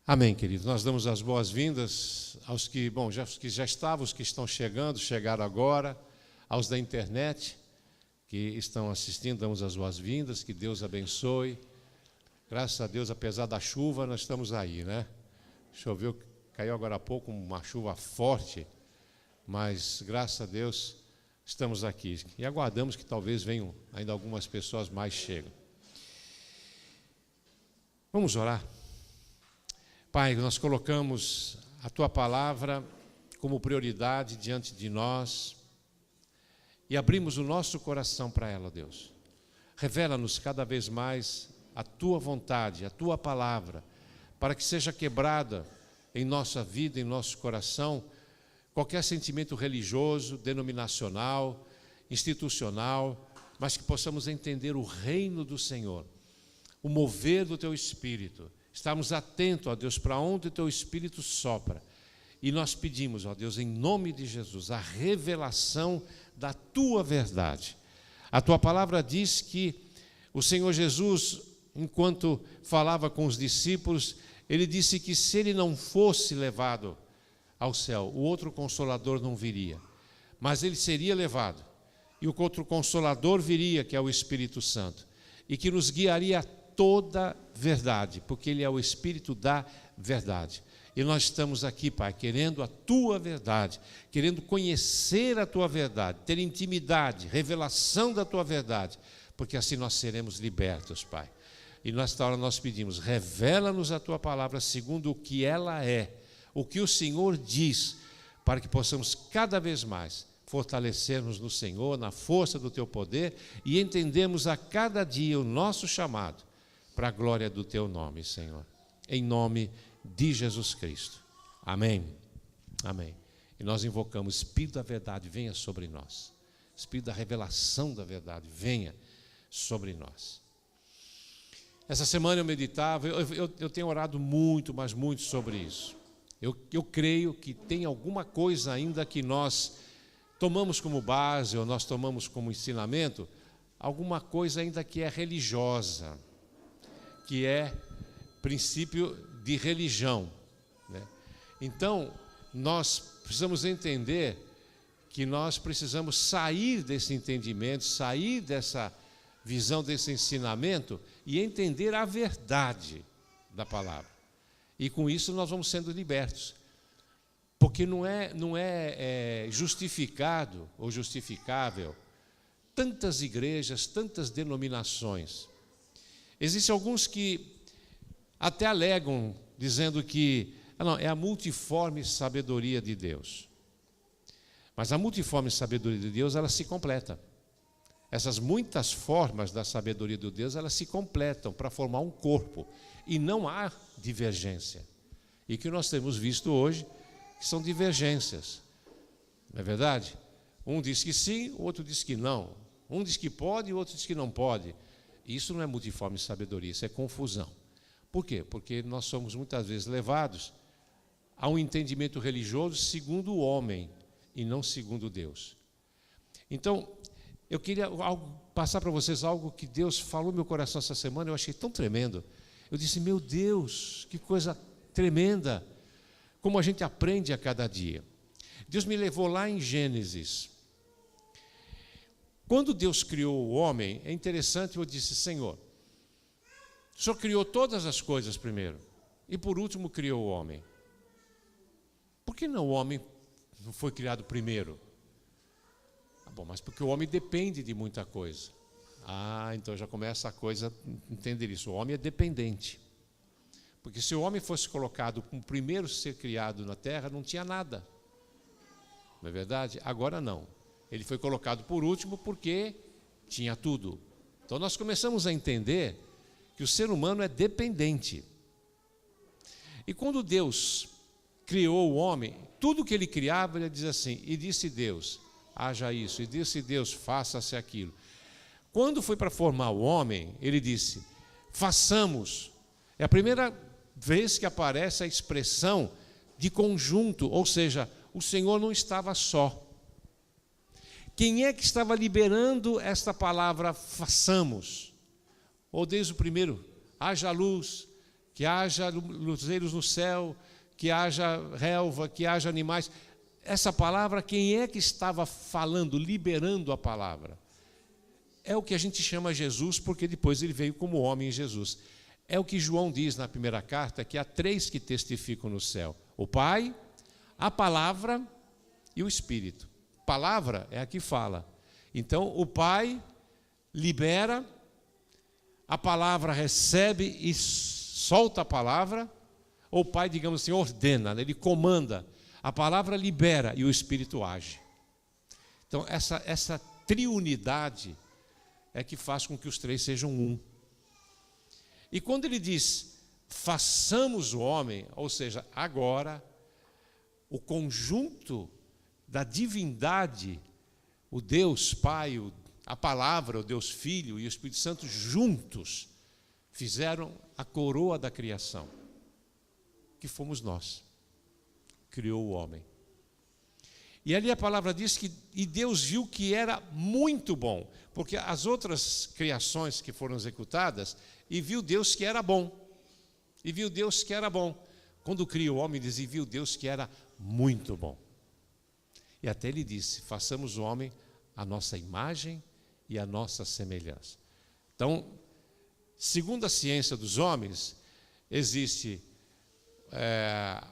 Amém, queridos. Nós damos as boas-vindas aos que, os que já estavam, os que estão chegando, chegaram agora, aos da internet que estão assistindo, damos as boas-vindas, que Deus abençoe. Graças a Deus, apesar da chuva, nós estamos aí, né? Choveu, caiu agora há pouco uma chuva forte, mas graças a Deus estamos aqui. E aguardamos que talvez venham ainda algumas pessoas mais cheguem. Vamos orar. Pai, nós colocamos a Tua palavra como prioridade diante de nós e abrimos o nosso coração para ela, Deus. Revela-nos cada vez mais a Tua vontade, a Tua palavra, para que seja quebrada em nossa vida, em nosso coração, qualquer sentimento religioso, denominacional, institucional, mas que possamos entender o reino do Senhor, o mover do Teu Espírito. Estamos atentos, ó Deus, para onde o Teu Espírito sopra. E nós pedimos, ó Deus, em nome de Jesus, a revelação da Tua verdade. A Tua palavra diz que o Senhor Jesus, enquanto falava com os discípulos, Ele disse que se Ele não fosse levado ao céu, o outro Consolador não viria. Mas Ele seria levado. E o outro Consolador viria, que é o Espírito Santo. E que nos guiaria a toda verdade, porque Ele é o Espírito da verdade. E nós estamos aqui, Pai, querendo a Tua verdade, querendo conhecer a Tua verdade, ter intimidade, revelação da Tua verdade, porque assim nós seremos libertos, Pai. E nesta hora nós pedimos, revela-nos a Tua palavra segundo o que ela é, o que o Senhor diz, para que possamos cada vez mais fortalecer-nos no Senhor, na força do Teu poder e entendemos a cada dia o nosso chamado para a glória do Teu nome, Senhor. Em nome de Jesus Cristo. Amém. Amém. E nós invocamos, Espírito da verdade, venha sobre nós. Espírito da revelação da verdade, venha sobre nós. Essa semana eu meditava, eu tenho orado muito, mas muito sobre isso. Eu creio que tem alguma coisa ainda que nós tomamos como base, ou nós tomamos como ensinamento, alguma coisa ainda que é religiosa, que é princípio de religião, né? Então, nós precisamos entender que nós precisamos sair desse entendimento, sair dessa visão, desse ensinamento e entender a verdade da palavra. E com isso nós vamos sendo libertos. Porque não é justificado ou justificável tantas igrejas, tantas denominações. Existem alguns que até alegam, dizendo que não, é a multiforme sabedoria de Deus. Mas a multiforme sabedoria de Deus, ela se completa. Essas muitas formas da sabedoria de Deus, elas se completam para formar um corpo. E não há divergência. E o que nós temos visto hoje, que são divergências. Não é verdade? Um diz que sim, o outro diz que não. Um diz que pode, o outro diz que não pode. Isso não é multiforme sabedoria, isso é confusão. Por quê? Porque nós somos muitas vezes levados a um entendimento religioso segundo o homem e não segundo Deus. Então, eu queria passar para vocês algo que Deus falou no meu coração essa semana, eu achei tão tremendo. Eu disse, meu Deus, que coisa tremenda, como a gente aprende a cada dia. Deus me levou lá em Gênesis. Quando Deus criou o homem, é interessante, eu disse, Senhor, o Senhor criou todas as coisas primeiro, e por último criou o homem. Por que não o homem não foi criado primeiro? Bom, mas porque o homem depende de muita coisa. Então já começa a coisa a entender isso. O homem é dependente. Porque se o homem fosse colocado como o primeiro ser criado na terra, não tinha nada. Não é verdade? Agora não. Ele foi colocado por último porque tinha tudo. Então nós começamos a entender que o ser humano é dependente. E quando Deus criou o homem, tudo que ele criava, ele diz assim, e disse Deus, haja isso, e disse Deus, faça-se aquilo. Quando foi para formar o homem, ele disse, façamos. É a primeira vez que aparece a expressão de conjunto, ou seja, o Senhor não estava só. Quem é que estava liberando esta palavra, façamos? Ou desde o primeiro, haja luz, que haja luzeiros no céu, que haja relva, que haja animais. Essa palavra, quem é que estava falando, liberando a palavra? É o que a gente chama Jesus, porque depois ele veio como homem em Jesus. É o que João diz na primeira carta, que há 3 que testificam no céu: o Pai, a palavra e o Espírito. Palavra é a que fala. Então, o Pai libera, a palavra recebe e solta a palavra. Ou o Pai, digamos assim, ordena, ele comanda. A palavra libera e o Espírito age. Então, essa triunidade é que faz com que os 3 sejam um. E quando ele diz, façamos o homem, ou seja, agora, o conjunto da divindade, o Deus Pai, a palavra, o Deus Filho e o Espírito Santo juntos fizeram a coroa da criação, que fomos nós. Criou o homem. E ali a palavra diz que e Deus viu que era muito bom, porque as outras criações que foram executadas, e viu Deus que era bom. E viu Deus que era bom. Quando criou o homem, diz, e viu Deus que era muito bom. E até ele disse, façamos o homem a nossa imagem e a nossa semelhança. Então, segundo a ciência dos homens, existe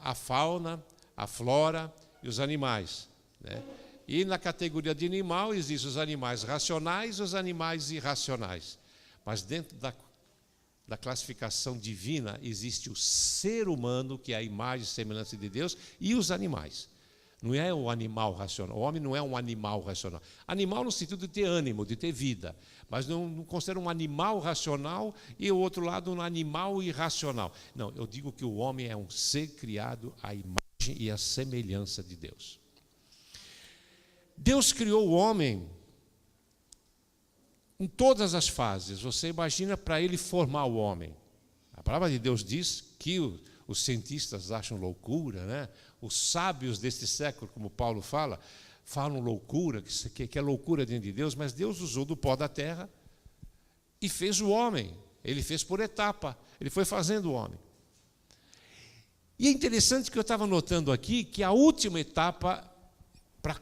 a fauna, a flora e os animais, né? E na categoria de animal existem os animais racionais e os animais irracionais. Mas dentro da classificação divina existe o ser humano, que é a imagem e semelhança de Deus, e os animais. Não é o animal racional. O homem não é um animal racional. Animal no sentido de ter ânimo, de ter vida. Mas não considera um animal racional e o outro lado um animal irracional. Não, eu digo que o homem é um ser criado à imagem e à semelhança de Deus. Deus criou o homem em todas as fases. Você imagina para ele formar o homem. A palavra de Deus diz que os cientistas acham loucura, né? Os sábios deste século, como Paulo fala, falam loucura, que é loucura diante de Deus, mas Deus usou do pó da terra e fez o homem. Ele fez por etapa, ele foi fazendo o homem. E é interessante que eu estava notando aqui que a última etapa, para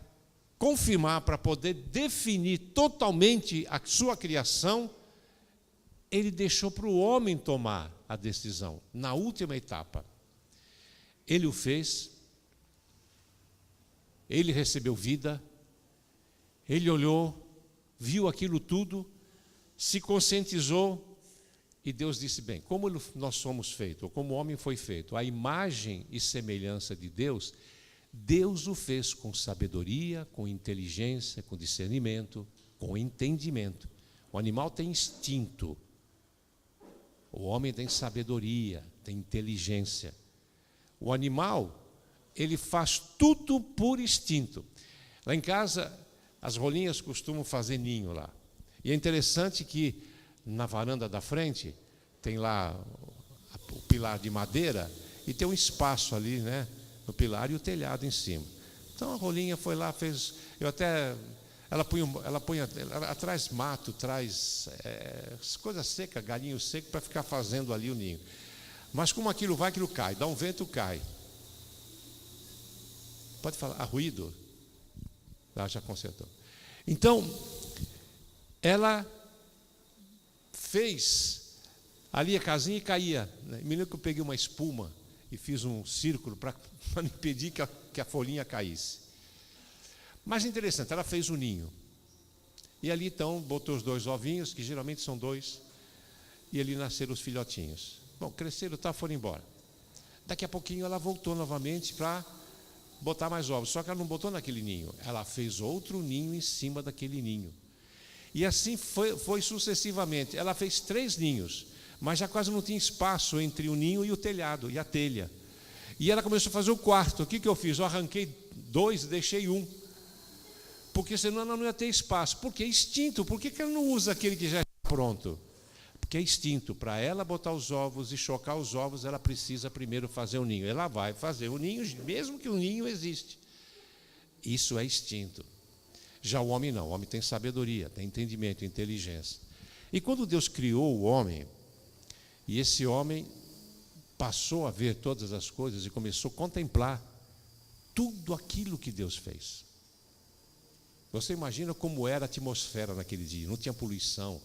confirmar, para poder definir totalmente a sua criação, ele deixou para o homem tomar a decisão. Na última etapa, ele o fez, ele recebeu vida, ele olhou, viu aquilo tudo, se conscientizou e Deus disse, bem, como nós somos feitos, ou como o homem foi feito, a imagem e semelhança de Deus, Deus o fez com sabedoria, com inteligência, com discernimento, com entendimento. O animal tem instinto, o homem tem sabedoria, tem inteligência. O animal, ele faz tudo por instinto. Lá em casa, as rolinhas costumam fazer ninho lá. E é interessante que na varanda da frente tem lá o pilar de madeira e tem um espaço ali, né, no pilar e o telhado em cima. Então a rolinha foi lá, fez. Ela traz mato, traz coisa seca, galinho seco para ficar fazendo ali o ninho. Mas como aquilo cai, dá um vento, cai. Pode falar, ruído? Já consertou. Então, ela fez ali a casinha e caía. Me lembro que eu peguei uma espuma e fiz um círculo para impedir que a folhinha caísse. Mas interessante, ela fez um ninho. E ali então botou os 2 ovinhos, que geralmente são 2, e ali nasceram os filhotinhos. Bom, cresceram, foram embora. Daqui a pouquinho ela voltou novamente para botar mais ovos. Só que ela não botou naquele ninho, ela fez outro ninho em cima daquele ninho. E assim foi sucessivamente. Ela fez 3 ninhos, mas já quase não tinha espaço entre o ninho e o telhado, e a telha. E ela começou a fazer o 4º. O que eu fiz? Eu arranquei 2 e deixei 1. Porque senão ela não ia ter espaço. Porque é instinto. Por que ela não usa aquele que já está pronto? Porque é instinto. Para ela botar os ovos e chocar os ovos, ela precisa primeiro fazer o ninho. Ela vai fazer o ninho, mesmo que o ninho existe. Isso é instinto. Já o homem não. O homem tem sabedoria, tem entendimento, inteligência. E quando Deus criou o homem, e esse homem passou a ver todas as coisas e começou a contemplar tudo aquilo que Deus fez. Você imagina como era a atmosfera naquele dia, não tinha poluição.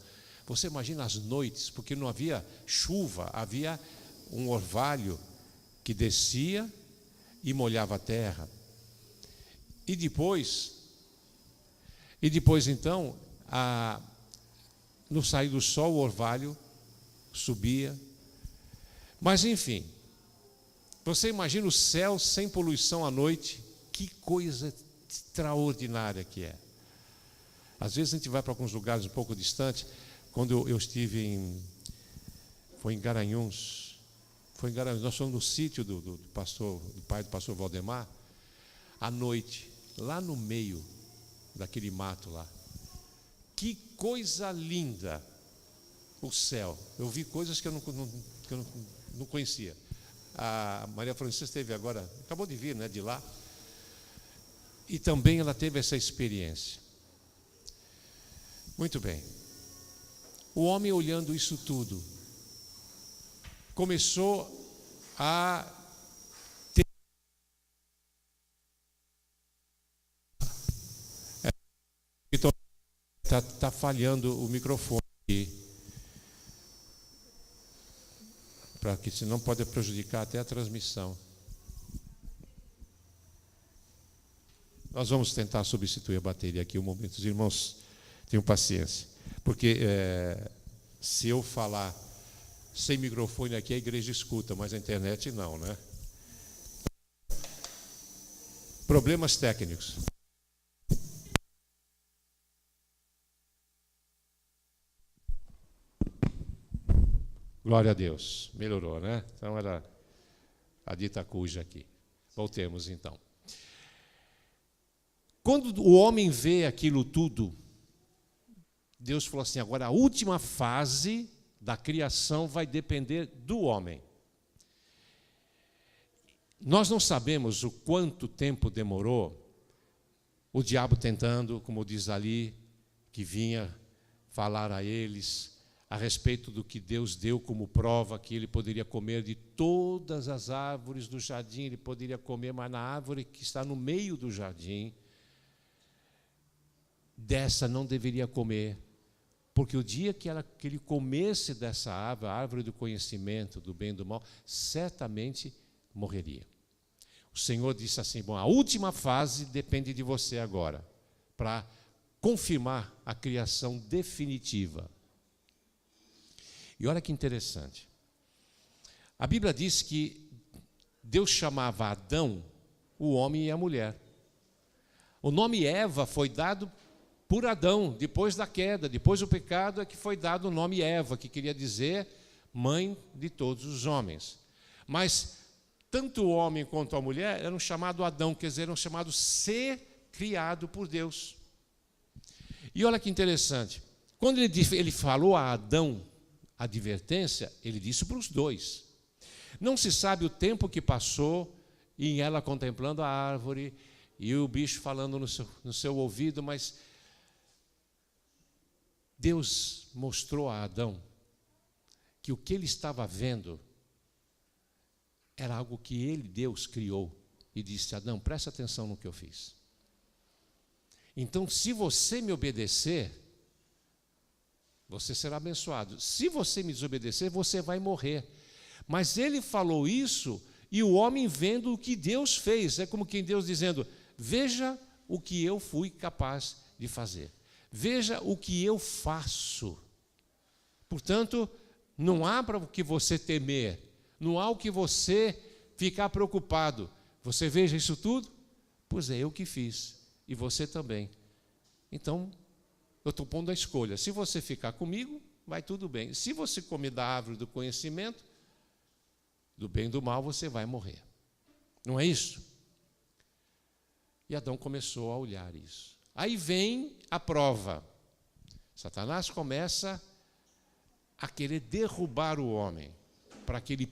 Você imagina as noites, porque não havia chuva, havia um orvalho que descia e molhava a terra. E depois então, no sair do sol, o orvalho subia. Mas enfim, você imagina o céu sem poluição à noite, que coisa extraordinária que é. Às vezes a gente vai para alguns lugares um pouco distantes. Quando eu estive foi em Garanhuns, nós fomos no sítio do pai do pastor Valdemar, à noite, lá no meio daquele mato lá. Que coisa linda o céu. Eu vi coisas que eu não conhecia. A Maria Francisca esteve agora, acabou de vir, né, de lá. E também ela teve essa experiência. Muito bem. O homem, olhando isso tudo, começou a ter... Está falhando o microfone aqui, para que senão pode prejudicar até a transmissão. Nós vamos tentar substituir a bateria aqui um momento. Os irmãos, tenham paciência, porque se eu falar sem microfone aqui, a igreja escuta, mas a internet não, né? Problemas técnicos. Glória a Deus, melhorou, né? Então era a dita cuja aqui. Voltemos então. Quando o homem vê aquilo tudo, Deus falou assim: agora a última fase da criação vai depender do homem. Nós não sabemos o quanto tempo demorou o diabo tentando, como diz ali, que vinha falar a eles a respeito do que Deus deu como prova, que ele poderia comer de todas as árvores do jardim, ele poderia comer, mas na árvore que está no meio do jardim, dessa não deveria comer, porque o dia que ele comesse dessa árvore, a árvore do conhecimento do bem e do mal, certamente morreria. O Senhor disse assim: bom, a última fase depende de você agora, para confirmar a criação definitiva. E olha que interessante. A Bíblia diz que Deus chamava Adão, o homem e a mulher. O nome Eva foi dado por Adão, depois da queda, depois do pecado, é que foi dado o nome Eva, que queria dizer mãe de todos os homens. Mas tanto o homem quanto a mulher eram chamados Adão, quer dizer, eram chamados ser criado por Deus. E olha que interessante. Quando ele falou a Adão a advertência, ele disse para os dois. Não se sabe o tempo que passou em ela contemplando a árvore e o bicho falando no seu ouvido, mas Deus mostrou a Adão que o que ele estava vendo era algo que Deus criou, e disse: Adão, presta atenção no que eu fiz. Então, se você me obedecer, você será abençoado. Se você me desobedecer, você vai morrer. Mas ele falou isso, e o homem vendo o que Deus fez. É como quem Deus dizendo: veja o que eu fui capaz de fazer. Veja o que eu faço. Portanto, não há para o que você temer. Não há o que você ficar preocupado. Você veja isso tudo? Pois é, eu que fiz. E você também. Então, eu estou pondo a escolha. Se você ficar comigo, vai tudo bem. Se você comer da árvore do conhecimento, do bem e do mal, você vai morrer. Não é isso? E Adão começou a olhar isso. Aí vem a prova. Satanás começa a querer derrubar o homem, para que ele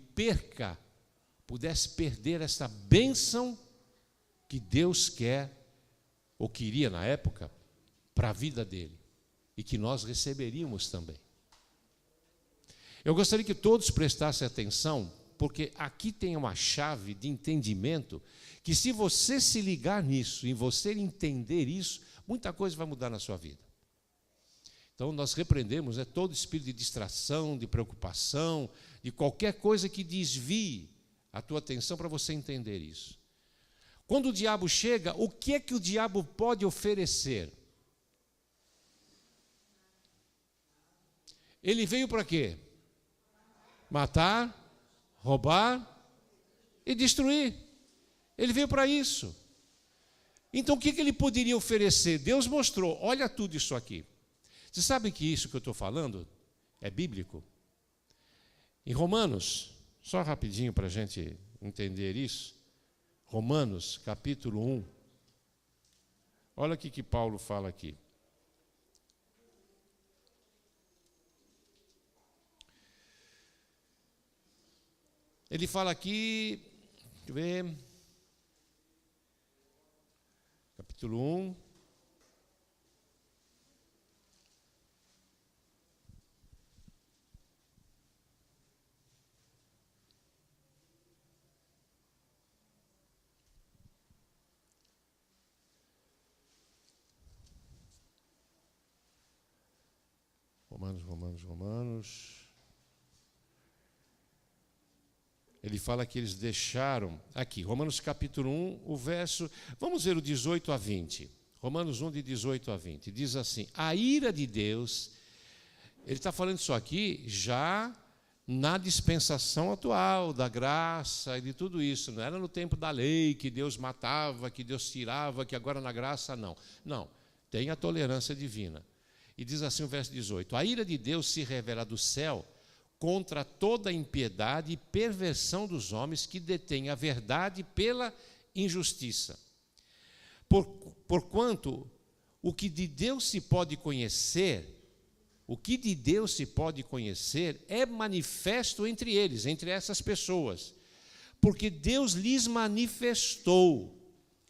pudesse perder essa bênção que Deus quer, ou queria na época, para a vida dele, e que nós receberíamos também. Eu gostaria que todos prestassem atenção porque aqui tem uma chave de entendimento que, se você se ligar nisso, em você entender isso, muita coisa vai mudar na sua vida. Então, nós repreendemos todo espírito de distração, de preocupação, de qualquer coisa que desvie a tua atenção para você entender isso. Quando o diabo chega, o que é que o diabo pode oferecer? Ele veio para quê? Matar, roubar e destruir. Ele veio para isso. Então, o que ele poderia oferecer? Deus mostrou, olha tudo isso aqui. Você sabe que isso que eu estou falando é bíblico? Em Romanos, só rapidinho para a gente entender isso, Romanos, capítulo 1, olha o que Paulo fala aqui. Ele fala aqui, deixa eu ver, capítulo 1, Romanos. Ele fala que eles deixaram, aqui, Romanos capítulo 1, o verso, vamos ver o 18 a 20. Romanos 1, de 18 a 20. Diz assim, a ira de Deus, ele está falando isso aqui já na dispensação atual, da graça e de tudo isso. Não era no tempo da lei que Deus matava, que Deus tirava, que agora na graça não. Não, tem a tolerância divina. E diz assim o verso 18, a ira de Deus se revela do céu contra toda a impiedade e perversão dos homens que detêm a verdade pela injustiça. Porquanto o que de Deus se pode conhecer, é manifesto entre eles, entre essas pessoas, porque Deus lhes manifestou.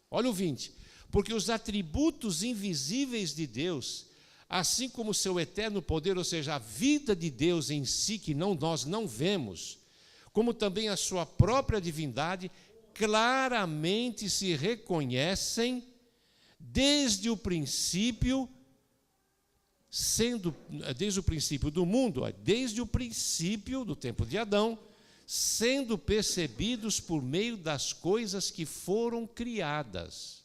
Olha o 20, porque os atributos invisíveis de Deus, assim como o seu eterno poder, ou seja, a vida de Deus em si, que nós não vemos, como também a sua própria divindade, claramente se reconhecem desde o princípio do mundo, desde o princípio do tempo de Adão, sendo percebidos por meio das coisas que foram criadas.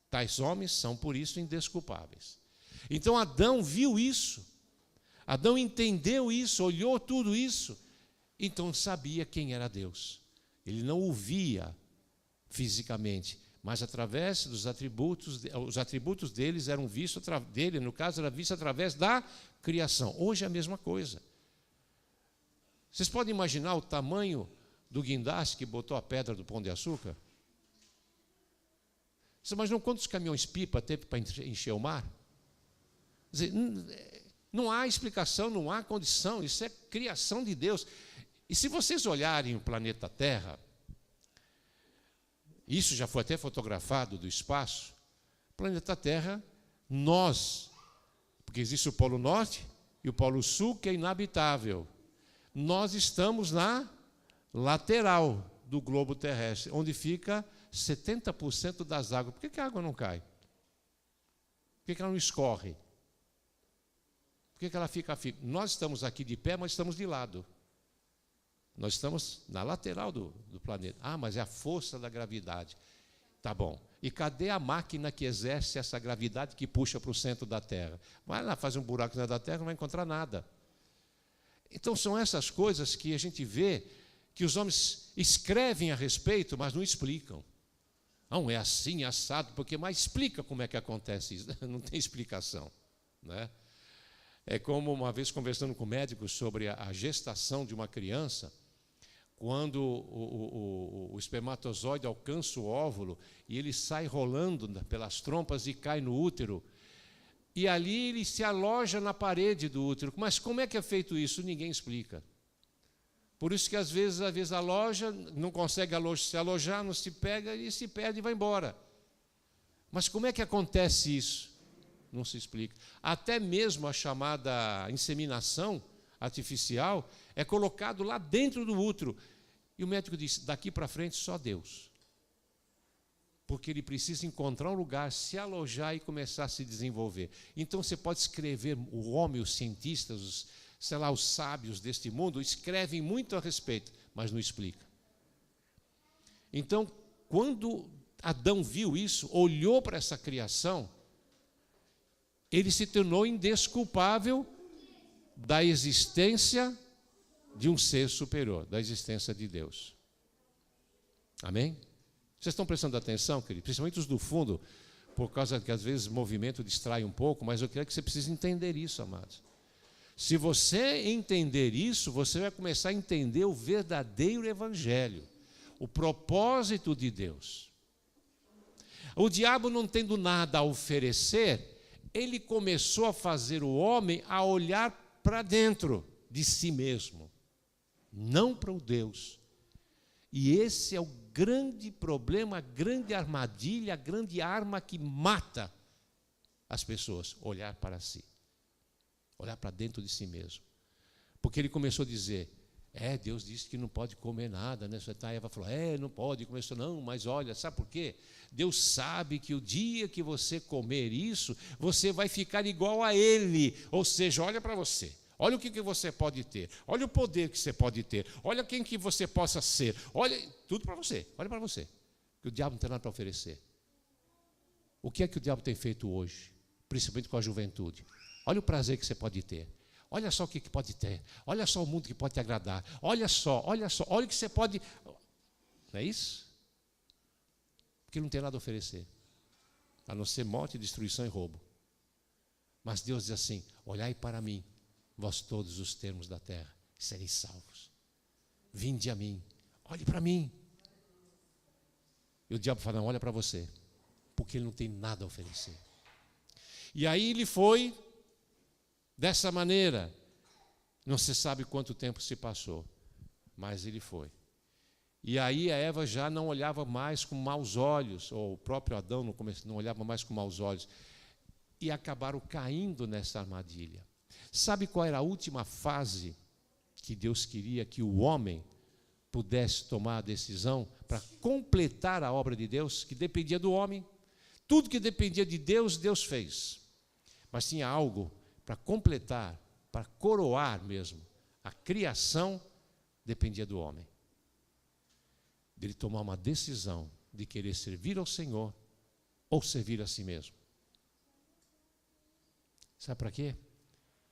Tais homens são, por isso, indesculpáveis. Então Adão viu isso, Adão entendeu isso, olhou tudo isso, então sabia quem era Deus. Ele não o via fisicamente, mas através dos atributos, os atributos deles eram vistos, dele, no caso, era visto através da criação. Hoje é a mesma coisa. Vocês podem imaginar o tamanho do guindaste que botou a pedra do Pão de Açúcar? Você imaginou quantos caminhões-pipa teve para encher o mar? Quer dizer, não há explicação, não há condição, isso é criação de Deus. E se vocês olharem o planeta Terra, isso já foi até fotografado do espaço, o planeta Terra, porque existe o Polo Norte e o Polo Sul, que é inabitável. Nós estamos na lateral do globo terrestre, onde fica 70% das águas. Por que a água não cai? Por que ela não escorre? Por que ela fica firme? Nós estamos aqui de pé, mas estamos de lado. Nós estamos na lateral do planeta. Ah, mas é a força da gravidade. Tá bom. E cadê a máquina que exerce essa gravidade que puxa para o centro da Terra? Vai lá, faz um buraco dentro da Terra, não vai encontrar nada. Então são essas coisas que a gente vê que os homens escrevem a respeito, mas não explicam. Não, é assim, assado, mas explica como é que acontece isso. Não tem explicação, né? É como uma vez conversando com médicos sobre a gestação de uma criança, quando o espermatozoide alcança o óvulo e ele sai rolando pelas trompas e cai no útero, e ali ele se aloja na parede do útero. Mas como é que é feito isso? Ninguém explica. Por isso que às vezes aloja, não consegue se alojar, não se pega e se perde e vai embora. Mas como é que acontece isso? Não se explica. Até mesmo a chamada inseminação, artificial é colocado lá dentro do útero. E o médico disse, daqui para frente só Deus. Porque ele precisa encontrar um lugar, se alojar e começar a se desenvolver. Então você pode escrever, o homem, os cientistas, os sábios deste mundo, escrevem muito a respeito, mas não explicam. Então, quando Adão viu isso, olhou para essa criação, ele se tornou indesculpável da existência de um ser superior, da existência de Deus. Amém? Vocês estão prestando atenção, querido? Principalmente os do fundo, por causa que às vezes o movimento distrai um pouco, mas eu quero que você precise entender isso, amados. Se você entender isso, você vai começar a entender o verdadeiro evangelho, o propósito de Deus. O diabo, não tendo nada a oferecer, ele começou a fazer o homem a olhar para dentro de si mesmo, não para o Deus. E esse é o grande problema, a grande armadilha, a grande arma que mata as pessoas, olhar para si, olhar para dentro de si mesmo. Porque ele começou a dizer, Deus disse que não pode comer nada, né? A Eva falou, não pode, começou, não, mas olha, sabe por quê? Deus sabe que o dia que você comer isso, você vai ficar igual a Ele, ou seja, olha para você. Olha o que você pode ter, olha o poder que você pode ter, olha quem que você possa ser, olha tudo para você, olha para você, que o diabo não tem nada para oferecer. O que é que o diabo tem feito hoje, principalmente com a juventude? Olha o prazer que você pode ter, olha só o que pode ter, olha só o mundo que pode te agradar, olha o que você pode, não é isso? Porque não tem nada a oferecer, a não ser morte, destruição e roubo. Mas Deus diz assim, olhai para mim, vós todos os termos da terra, sereis salvos. Vinde a mim, olhe para mim. E o diabo fala, não, olha para você, porque ele não tem nada a oferecer. E aí ele foi dessa maneira. Não se sabe quanto tempo se passou, mas ele foi. E aí a Eva já não olhava mais com maus olhos, ou o próprio Adão não olhava mais com maus olhos, e acabaram caindo nessa armadilha. Sabe qual era a última fase que Deus queria que o homem pudesse tomar a decisão para completar a obra de Deus, que dependia do homem? Tudo que dependia de Deus, Deus fez. Mas tinha algo para completar, para coroar mesmo. A criação dependia do homem. Dele tomar uma decisão de querer servir ao Senhor ou servir a si mesmo. Sabe para quê?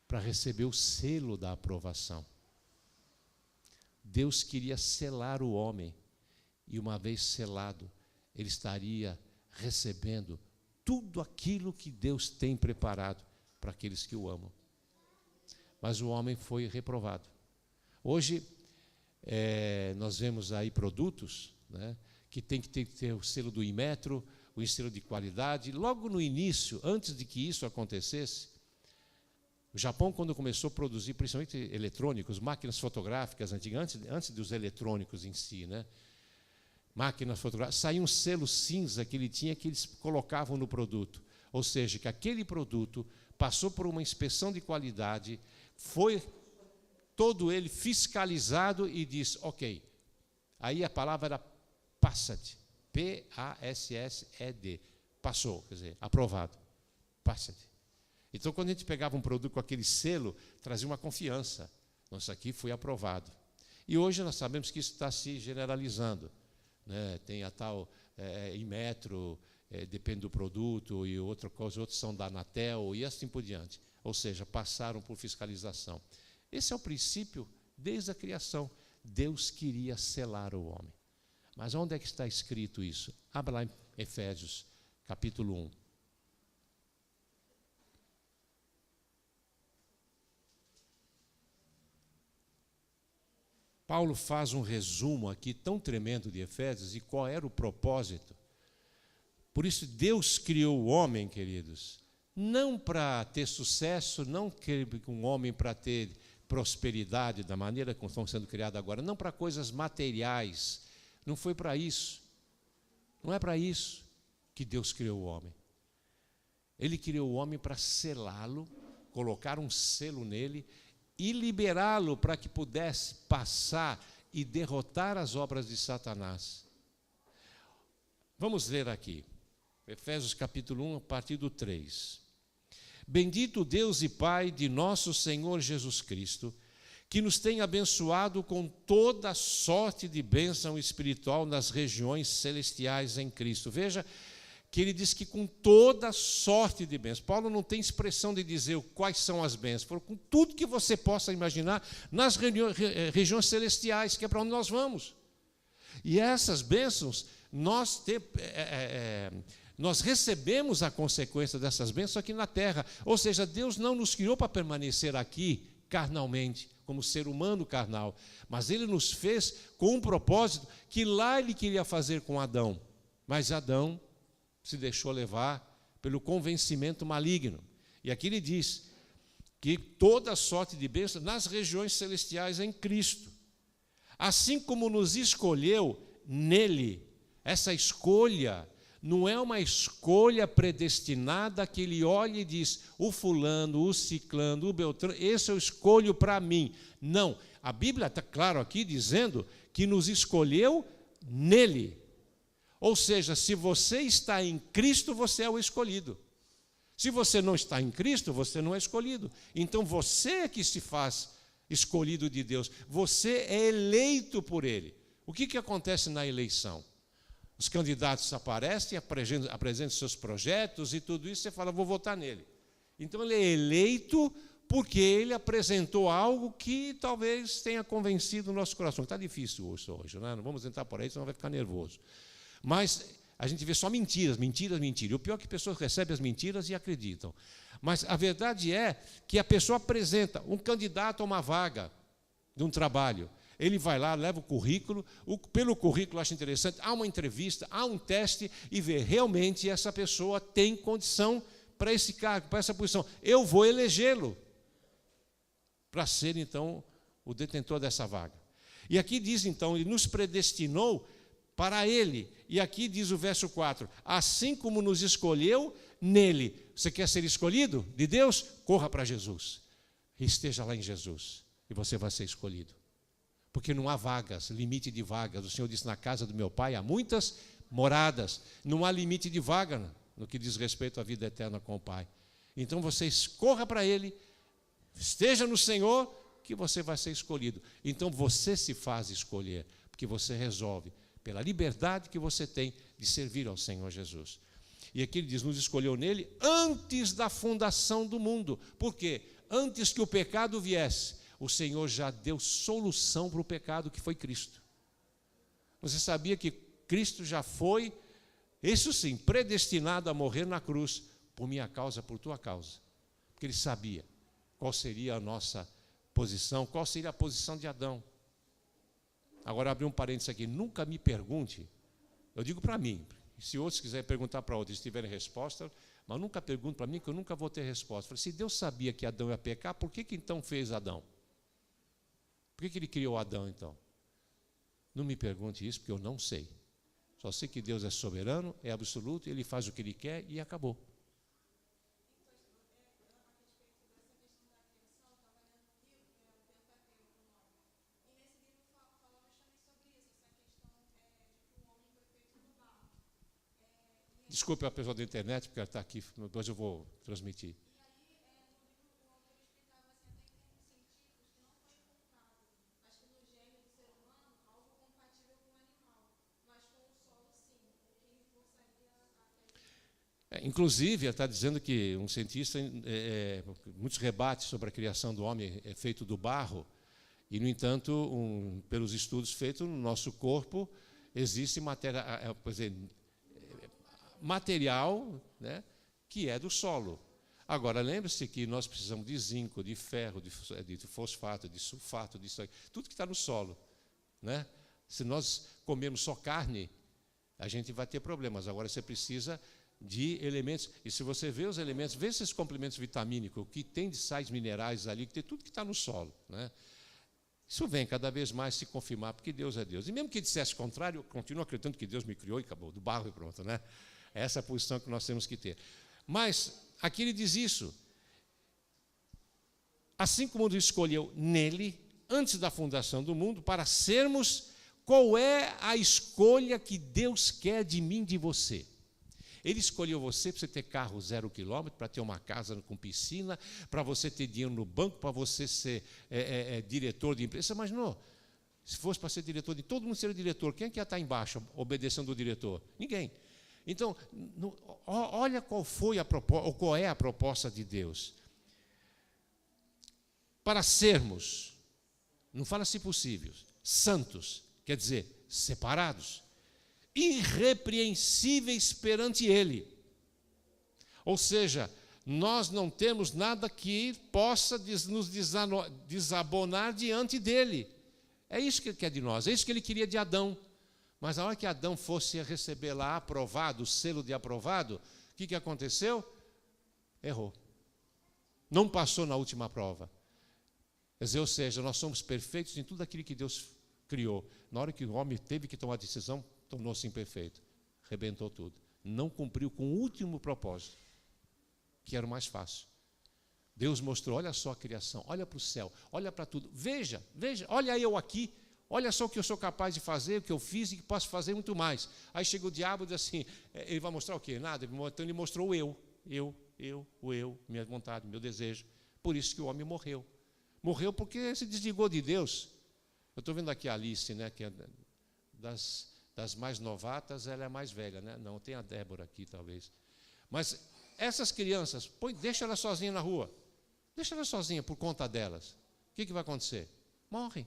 Para receber o selo da aprovação. Deus queria selar o homem, e uma vez selado, ele estaria recebendo tudo aquilo que Deus tem preparado para aqueles que o amam. Mas o homem foi reprovado. Hoje, nós vemos aí produtos, né, que tem que ter o selo do Inmetro, o selo de qualidade. Logo no início, antes de que isso acontecesse, o Japão, quando começou a produzir, principalmente eletrônicos, máquinas fotográficas antigas, antes dos eletrônicos em si, né? Máquinas fotográficas, saía um selo cinza que ele tinha, que eles colocavam no produto. Ou seja, que aquele produto passou por uma inspeção de qualidade, foi todo ele fiscalizado e diz, ok. Aí a palavra era passed, P-A-S-S-E-D, passou, quer dizer, aprovado, passed. Então, quando a gente pegava um produto com aquele selo, trazia uma confiança. Nossa, aqui foi aprovado. E hoje nós sabemos que isso está se generalizando, né? Tem a tal Inmetro, depende do produto, e outros são da Anatel, e assim por diante. Ou seja, passaram por fiscalização. Esse é o princípio desde a criação. Deus queria selar o homem. Mas onde é que está escrito isso? Abra lá em Efésios, capítulo 1. Paulo faz um resumo aqui tão tremendo de Efésios e qual era o propósito. Por isso Deus criou o homem, queridos, não para ter sucesso, não um homem para ter prosperidade da maneira como estão sendo criados agora, não para coisas materiais, não foi para isso. Não é para isso que Deus criou o homem. Ele criou o homem para selá-lo, colocar um selo nele e liberá-lo para que pudesse passar e derrotar as obras de Satanás. Vamos ler aqui, Efésios capítulo 1, a partir do 3. Bendito Deus e Pai de nosso Senhor Jesus Cristo, que nos tem abençoado com toda sorte de bênção espiritual nas regiões celestiais em Cristo. Veja que ele diz que com toda sorte de bênçãos. Paulo não tem expressão de dizer quais são as bênçãos, falou com tudo que você possa imaginar nas regiões celestiais, que é para onde nós vamos. E essas bênçãos, nós recebemos a consequência dessas bênçãos aqui na terra. Ou seja, Deus não nos criou para permanecer aqui carnalmente, como ser humano carnal, mas Ele nos fez com um propósito que lá Ele queria fazer com Adão. Mas Adão se deixou levar pelo convencimento maligno. E aqui ele diz que toda sorte de bênçãos nas regiões celestiais em Cristo. Assim como nos escolheu nele. Essa escolha não é uma escolha predestinada que ele olha e diz, o fulano, o ciclano, o beltrano, esse eu escolho para mim. Não, a Bíblia está claro aqui dizendo que nos escolheu nele. Ou seja, se você está em Cristo, você é o escolhido. Se você não está em Cristo, você não é escolhido. Então você é que se faz escolhido de Deus. Você é eleito por Ele. O que acontece na eleição? Os candidatos aparecem, apresentam seus projetos e tudo isso, você fala, vou votar nele. Então ele é eleito porque ele apresentou algo que talvez tenha convencido o nosso coração. Está difícil isso hoje, né? Não vamos entrar por aí, senão vai ficar nervoso. Mas a gente vê só mentiras. E o pior é que pessoas recebem as mentiras e acreditam. Mas a verdade é que a pessoa apresenta um candidato a uma vaga de um trabalho. Ele vai lá, leva o currículo, pelo currículo acha interessante, há uma entrevista, há um teste e vê realmente essa pessoa tem condição para esse cargo, para essa posição. Eu vou elegê-lo para ser, então, o detentor dessa vaga. E aqui diz, então, ele nos predestinou para Ele. E aqui diz o verso 4, assim como nos escolheu nele. Você quer ser escolhido de Deus? Corra para Jesus. E esteja lá em Jesus. E você vai ser escolhido. Porque não há vagas, limite de vagas. O Senhor disse, na casa do meu Pai há muitas moradas. Não há limite de vaga no que diz respeito à vida eterna com o Pai. Então você corra para Ele, esteja no Senhor, que você vai ser escolhido. Então você se faz escolher, porque você resolve, pela liberdade que você tem de servir ao Senhor Jesus. E aqui ele diz, nos escolheu nele antes da fundação do mundo. Por quê? Antes que o pecado viesse, o Senhor já deu solução para o pecado, que foi Cristo. Você sabia que Cristo já foi, isso sim, predestinado a morrer na cruz, por minha causa, por tua causa. Porque ele sabia qual seria a nossa posição, qual seria a posição de Adão. Agora, abrir um parênteses aqui, nunca me pergunte, eu digo para mim, se outros quiserem perguntar para outros, se tiverem resposta, mas nunca pergunte para mim, que eu nunca vou ter resposta. Falei, se Deus sabia que Adão ia pecar, por que então fez Adão? Por que ele criou Adão, então? Não me pergunte isso, porque eu não sei. Só sei que Deus é soberano, é absoluto, Ele faz o que Ele quer e acabou. Desculpe a pessoa da internet, porque ela está aqui, depois eu vou transmitir. Inclusive, está dizendo que um cientista, muitos rebates sobre a criação do homem é feito do barro, e, no entanto, pelos estudos feitos no nosso corpo, existe material, né, que é do solo. Agora, lembre-se que nós precisamos de zinco, de ferro, de fosfato, de sulfato, disso aí, tudo que está no solo. Né? Se nós comermos só carne, a gente vai ter problemas. Agora, você precisa de elementos, e se você vê os elementos, vê esses complementos vitamínicos, o que tem de sais minerais ali, que tem tudo que está no solo. Né? Isso vem cada vez mais se confirmar, porque Deus é Deus. E mesmo que dissesse o contrário, eu continuo acreditando que Deus me criou e acabou, do barro e pronto. Né? Essa é a posição que nós temos que ter. Mas aqui ele diz isso. assim como nos escolheu nele, antes da fundação do mundo, para sermos. Qual é a escolha que Deus quer de mim, de você? Ele escolheu você para você ter carro 0 quilômetro, para ter uma casa com piscina, para você ter dinheiro no banco, para você ser diretor de empresa. Você imaginou? Se fosse para ser diretor, todo mundo seria diretor. Quem é que ia estar embaixo, obedecendo o diretor? Ninguém. Então, olha qual é a proposta de Deus. Para sermos, não fala se possíveis, santos, quer dizer, separados, irrepreensíveis perante Ele. Ou seja, nós não temos nada que possa nos desabonar diante dEle. É isso que Ele quer de nós, é isso que Ele queria de Adão. Mas na hora que Adão fosse receber lá aprovado, o selo de aprovado, o que aconteceu? Errou. Não passou na última prova. Quer dizer, ou seja, nós somos perfeitos em tudo aquilo que Deus criou. Na hora que o homem teve que tomar a decisão, tornou-se imperfeito. Arrebentou tudo. Não cumpriu com o último propósito, que era o mais fácil. Deus mostrou, olha só a criação, olha para o céu, olha para tudo. Veja, olha eu aqui, olha só o que eu sou capaz de fazer, o que eu fiz e que posso fazer muito mais. Aí chega o diabo e diz assim, ele vai mostrar o quê? Nada. Então ele mostrou o eu, minha vontade, meu desejo. Por isso que o homem morreu. Morreu porque se desligou de Deus. Eu estou vendo aqui a Alice, né, que é das mais novatas, ela é a mais velha, né? Não, tem a Débora aqui, talvez. Mas essas crianças, deixa elas sozinhas na rua. Deixa elas sozinhas por conta delas. O que vai acontecer? Morrem.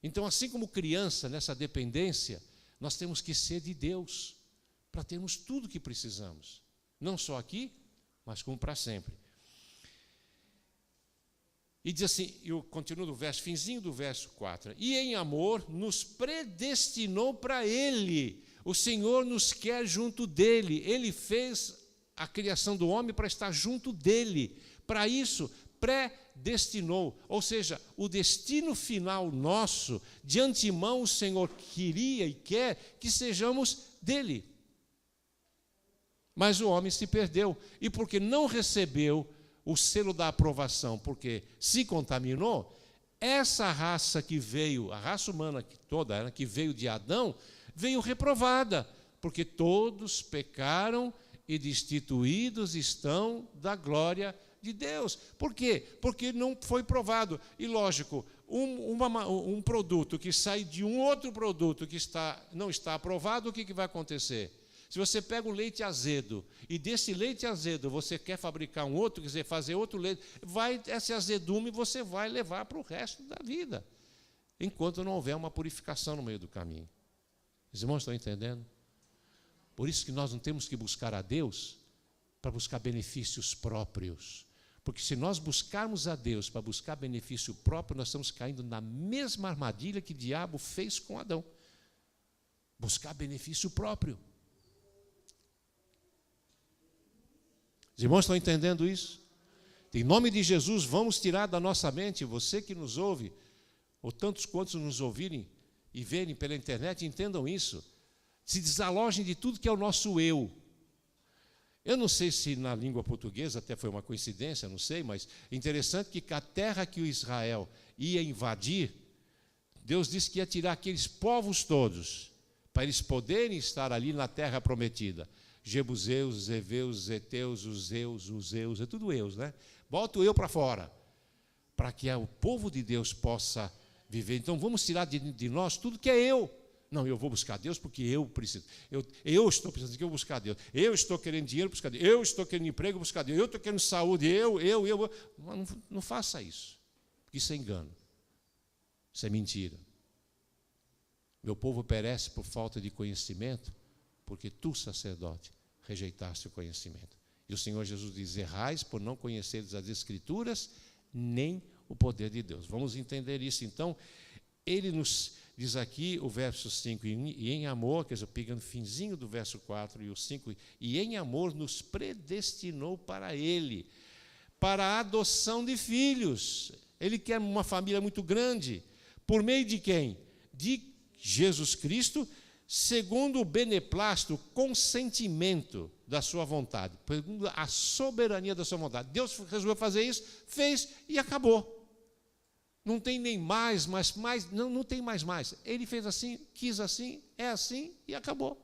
Então, assim como criança, nessa dependência, nós temos que ser de Deus, para termos tudo o que precisamos. Não só aqui, mas como para sempre. E diz assim, eu continuo no finzinho do verso 4. E em amor nos predestinou para Ele. O Senhor nos quer junto dEle. Ele fez a criação do homem para estar junto dEle. Para isso, predestinou. Ou seja, o destino final nosso, de antemão o Senhor queria e quer que sejamos dEle. Mas o homem se perdeu. E porque não recebeu o selo da aprovação, porque se contaminou, essa raça que veio, a raça humana toda, que veio de Adão, veio reprovada, porque todos pecaram e destituídos estão da glória de Deus. Por quê? Porque não foi provado. E lógico, um produto que sai de um outro produto que não está aprovado, o que vai acontecer? Se você pega o leite azedo e desse leite azedo você quer fabricar um outro, quer dizer, fazer outro leite, esse azedume você vai levar para o resto da vida, enquanto não houver uma purificação no meio do caminho. Os irmãos estão entendendo? Por isso que nós não temos que buscar a Deus para buscar benefícios próprios. Porque se nós buscarmos a Deus para buscar benefício próprio, nós estamos caindo na mesma armadilha que o diabo fez com Adão. Buscar benefício próprio. Os irmãos estão entendendo isso? Em nome de Jesus, vamos tirar da nossa mente, você que nos ouve, ou tantos quantos nos ouvirem e verem pela internet, entendam isso. Se desalojem de tudo que é o nosso eu. Eu não sei se na língua portuguesa, até foi uma coincidência, não sei, mas interessante que a terra que o Israel ia invadir, Deus disse que ia tirar aqueles povos todos, para eles poderem estar ali na terra prometida. Jebuseus, Zeveus, Eteus, os Zeus, é tudo eus, né? Bota o eu para fora, para que o povo de Deus possa viver. Então vamos tirar de nós tudo que é eu. Não, eu vou buscar Deus porque eu preciso. Eu estou precisando de eu buscar Deus. Eu estou querendo dinheiro, buscar Deus. Eu estou querendo emprego, buscar Deus. Eu estou querendo saúde, eu. Não faça isso. Isso é engano. Isso é mentira. Meu povo perece por falta de conhecimento, porque tu, sacerdote, rejeitaste o conhecimento. E o Senhor Jesus diz, errais por não conheceres as Escrituras, nem o poder de Deus. Vamos entender isso. Então, ele nos diz aqui, o verso 5, e em amor, quer dizer, pegando o finzinho do verso 4 e o 5, e em amor nos predestinou para Ele, para a adoção de filhos. Ele quer uma família muito grande. Por meio de quem? De Jesus Cristo, segundo o beneplácito, consentimento da sua vontade, segundo a soberania da sua vontade. Deus resolveu fazer isso, fez e acabou. Não tem nem mais, não tem mais. Ele fez assim, quis assim, é assim e acabou.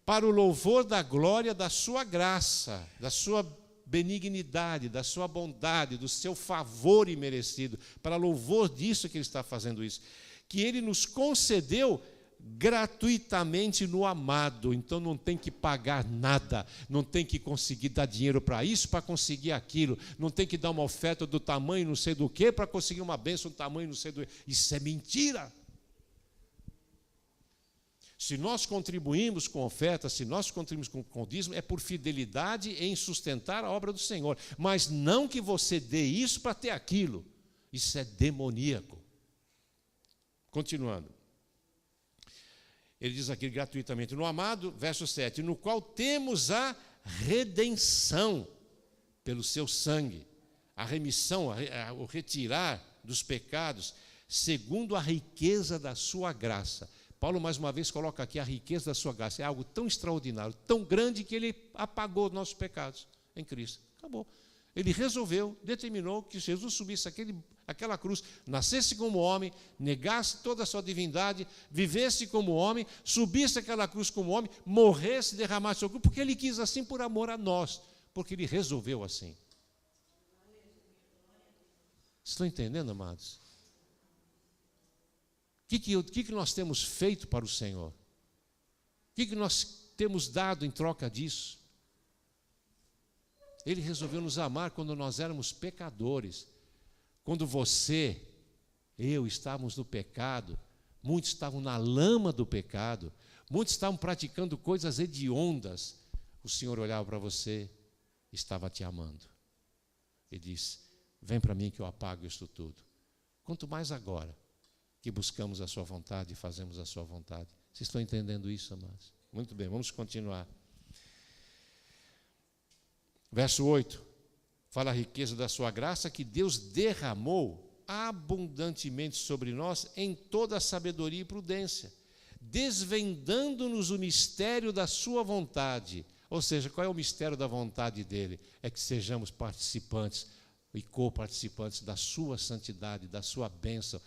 Para o louvor da glória da sua graça, da sua benignidade, da sua bondade, do seu favor imerecido, para louvor disso que ele está fazendo isso, que ele nos concedeu gratuitamente no amado. Então não tem que pagar nada, não tem que conseguir dar dinheiro para isso, para conseguir aquilo, não tem que dar uma oferta do tamanho não sei do que para conseguir uma bênção do tamanho não sei do que. Isso é mentira. Se nós contribuímos com oferta, se nós contribuímos com dízimo, é por fidelidade em sustentar a obra do Senhor, mas não que você dê isso para ter aquilo. Isso é demoníaco. Continuando. Ele diz aqui gratuitamente, no amado, verso 7, no qual temos a redenção pelo seu sangue, a remissão, o retirar dos pecados, segundo a riqueza da sua graça. Paulo, mais uma vez, coloca aqui a riqueza da sua graça. É algo tão extraordinário, tão grande, que ele apagou os nossos pecados em Cristo. Acabou. Ele resolveu, determinou que Jesus subisse aquela cruz, nascesse como homem, negasse toda a sua divindade, vivesse como homem, subisse aquela cruz como homem, morresse, derramasse seu corpo, porque ele quis assim por amor a nós, porque ele resolveu assim. Estão entendendo, amados? O que nós temos feito para o Senhor? O que nós temos dado em troca disso? Ele resolveu nos amar quando nós éramos pecadores. Quando você, eu estávamos no pecado, muitos estavam na lama do pecado, muitos estavam praticando coisas hediondas. O Senhor olhava para você, estava te amando. E disse, vem para mim que eu apago isso tudo. Quanto mais agora que buscamos a sua vontade e fazemos a sua vontade. Vocês estão entendendo isso, amados? Muito bem, vamos continuar. Verso 8, fala a riqueza da sua graça que Deus derramou abundantemente sobre nós em toda a sabedoria e prudência, desvendando-nos o mistério da sua vontade. Ou seja, qual é o mistério da vontade dele? É que sejamos participantes e co-participantes da sua santidade, da sua bênção,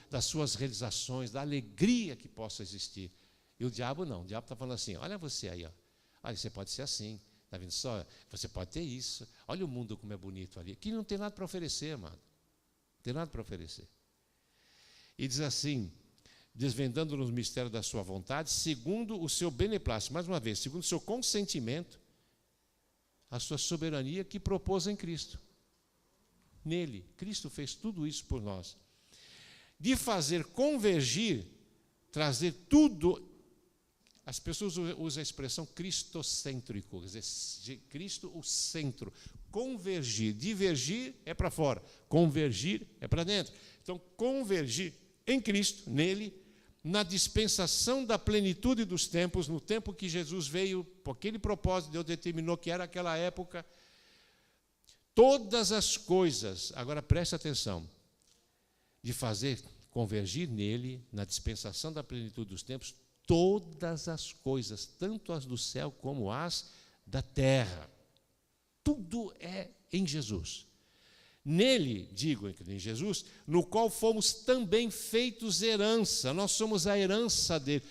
das suas realizações, da alegria que possa existir. E o diabo não, o diabo está falando assim, olha você aí, ó. Olha, você pode ser assim, está vendo só? Você pode ter isso, olha o mundo como é bonito ali. Aqui não tem nada para oferecer, amado, não tem nada para oferecer. E diz assim, desvendando nos mistérios da sua vontade, segundo o seu beneplácito, mais uma vez, segundo o seu consentimento, a sua soberania que propôs em Cristo. Nele, Cristo fez tudo isso por nós. De fazer convergir, trazer tudo. As pessoas usam a expressão cristocêntrico, quer dizer, Cristo o centro. Convergir, divergir é para fora, convergir é para dentro. Então, convergir em Cristo, nele, na dispensação da plenitude dos tempos, no tempo que Jesus veio, por aquele propósito, Deus determinou que era aquela época, todas as coisas, agora preste atenção, de fazer convergir nele, na dispensação da plenitude dos tempos, todas as coisas, tanto as do céu como as da terra. Tudo é em Jesus. Nele, digo em Jesus, no qual fomos também feitos herança, nós somos a herança dele.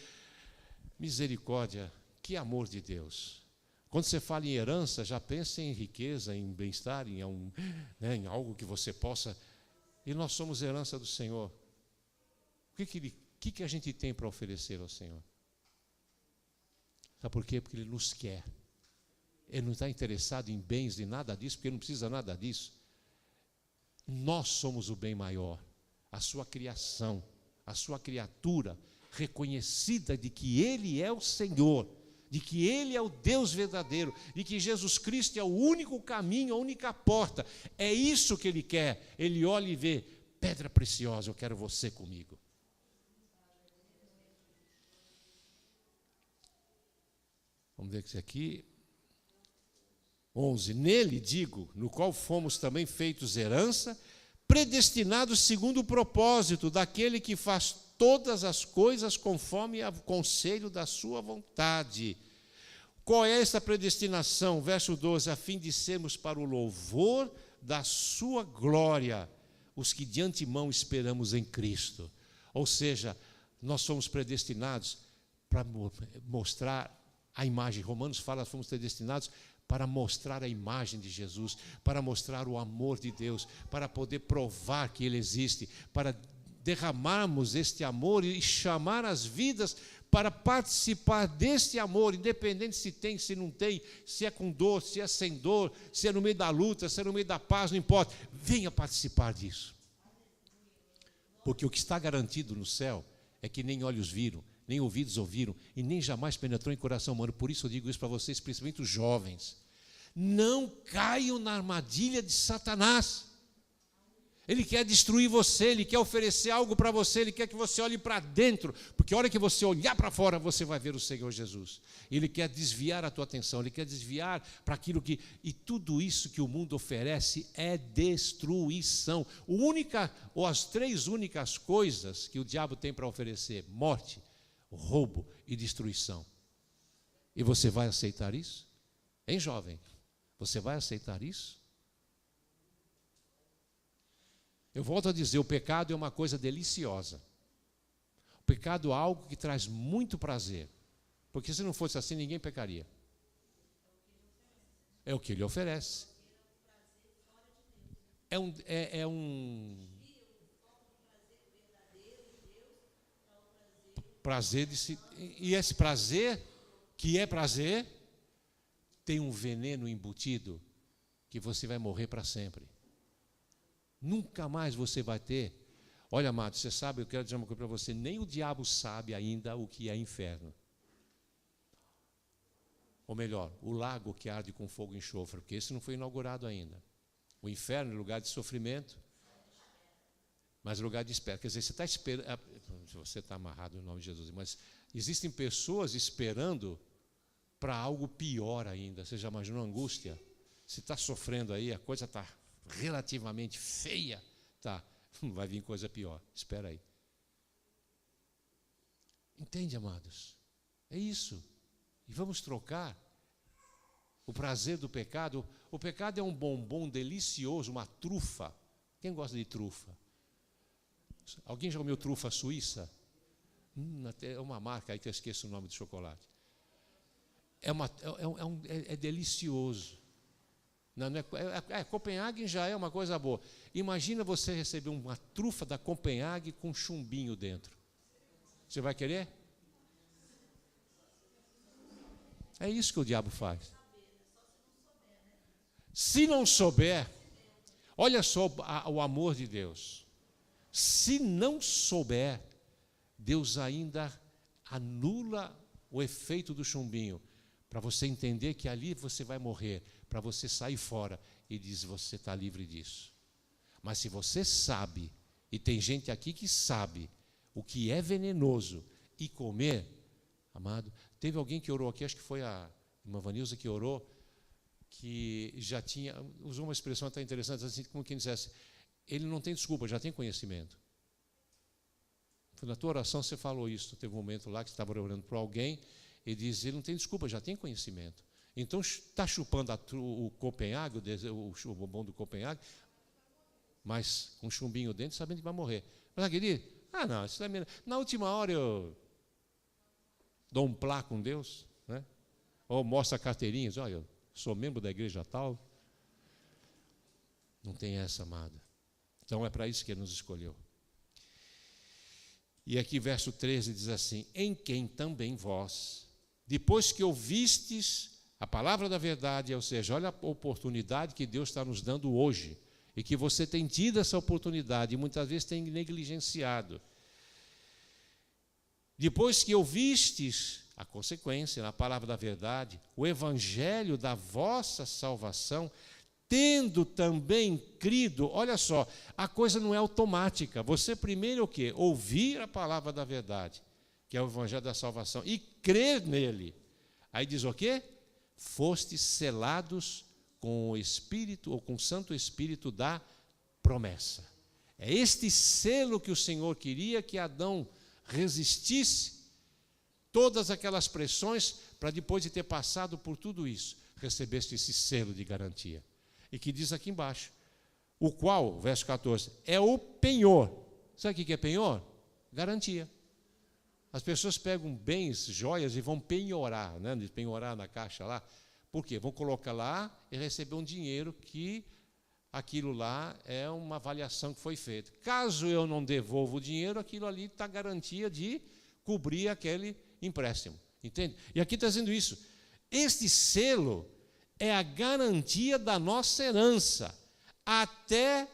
Misericórdia, que amor de Deus. Quando você fala em herança, já pensa em riqueza, em bem-estar, em algo que você possa... E nós somos herança do Senhor. O que a gente tem para oferecer ao Senhor? Sabe por quê? Porque Ele nos quer. Ele não está interessado em bens e nada disso, porque Ele não precisa nada disso. Nós somos o bem maior, a sua criação, a sua criatura, reconhecida de que Ele é o Senhor, de que Ele é o Deus verdadeiro, de que Jesus Cristo é o único caminho, a única porta. É isso que Ele quer. Ele olha e vê, pedra preciosa, eu quero você comigo. Vamos ver isso aqui. 11. Nele, digo, no qual fomos também feitos herança, predestinados segundo o propósito daquele que faz todas as coisas conforme o conselho da sua vontade. Qual é essa predestinação? Verso 12, a fim de sermos para o louvor da sua glória, os que de antemão esperamos em Cristo. Ou seja, nós somos predestinados para mostrar a imagem. Romanos fala, fomos predestinados para mostrar a imagem de Jesus, para mostrar o amor de Deus, para poder provar que Ele existe, para derramarmos este amor e chamar as vidas para participar deste amor, independente se tem, se não tem, se é com dor, se é sem dor, se é no meio da luta, se é no meio da paz, não importa. Venha participar disso. Porque o que está garantido no céu é que nem olhos viram, nem ouvidos ouviram e nem jamais penetrou em coração humano. Por isso eu digo isso para vocês, principalmente os jovens. Não caiam na armadilha de Satanás. Ele quer destruir você, ele quer oferecer algo para você, ele quer que você olhe para dentro, porque a hora que você olhar para fora, você vai ver o Senhor Jesus. Ele quer desviar a tua atenção, ele quer desviar para aquilo que... E tudo isso que o mundo oferece é destruição. As 3 únicas coisas que o diabo tem para oferecer: morte, roubo e destruição. E você vai aceitar isso? Hein, jovem? Você vai aceitar isso? Eu volto a dizer, o pecado é uma coisa deliciosa. O pecado é algo que traz muito prazer. Porque se não fosse assim, ninguém pecaria. É o que ele oferece. É um prazer de se... E esse prazer, que é prazer, tem um veneno embutido que você vai morrer para sempre. Nunca mais você vai ter. Olha, amado, você sabe, eu quero dizer uma coisa para você, nem o diabo sabe ainda o que é inferno. Ou melhor, o lago que arde com fogo e enxofre, porque esse não foi inaugurado ainda. O inferno é lugar de sofrimento, mas lugar de espera. Quer dizer, você está esperando, você está amarrado em nome de Jesus, mas existem pessoas esperando para algo pior ainda. Você já imaginou a angústia? Se está sofrendo aí, a coisa está relativamente feia, tá, vai vir coisa pior, espera aí. Entende, amados? É isso. E vamos trocar o prazer do pecado. O pecado é um bombom delicioso, uma trufa. Quem gosta de trufa? Alguém já comeu trufa suíça? É uma marca aí que eu esqueço o nome do chocolate. É delicioso. Copenhague já é uma coisa boa. Imagina você receber uma trufa da Copenhague com chumbinho dentro. Você vai querer? É isso que o diabo faz. Se não souber, olha só o amor de Deus. Se não souber, Deus ainda anula o efeito do chumbinho, para você entender que ali você vai morrer, para você sair fora e diz, você está livre disso. Mas se você sabe, e tem gente aqui que sabe o que é venenoso e comer, amado, teve alguém que orou aqui, acho que foi a irmã Vanilza que orou, que já tinha, usou uma expressão até interessante, assim como quem dissesse, ele não tem desculpa, já tem conhecimento. Na tua oração você falou isso, teve um momento lá que você estava orando por alguém, e diz, ele não tem desculpa, já tem conhecimento. Então está chupando o Copenhague, o bombom do Copenhague, mas com um chumbinho dentro, sabendo que vai morrer. Mas querido, não, isso é minha... Na última hora eu dou um plá com Deus, né? Ou mostra carteirinhas, olha, eu sou membro da igreja tal. Não tem essa, amada. Então é para isso que Ele nos escolheu. E aqui verso 13 diz assim, em quem também vós, depois que ouvistes a palavra da verdade, ou seja, olha a oportunidade que Deus está nos dando hoje, e que você tem tido essa oportunidade, e muitas vezes tem negligenciado. Depois que ouvistes a consequência, na palavra da verdade, o evangelho da vossa salvação, tendo também crido, olha só, a coisa não é automática. Você primeiro o quê? Ouvir a palavra da verdade, que é o evangelho da salvação, e crer nele. Aí diz o quê? Fostes selados com o Espírito, ou com o Santo Espírito da promessa. É este selo que o Senhor queria que Adão resistisse todas aquelas pressões, para depois de ter passado por tudo isso, recebeste esse selo de garantia. E que diz aqui embaixo, o qual, verso 14, é o penhor. Sabe o que é penhor? Garantia. As pessoas pegam bens, joias e vão penhorar, né? Penhorar na caixa lá. Por quê? Vão colocar lá e receber um dinheiro que aquilo lá é uma avaliação que foi feita. Caso eu não devolva o dinheiro, aquilo ali está garantia de cobrir aquele empréstimo. Entende? E aqui está dizendo isso. Este selo é a garantia da nossa herança, até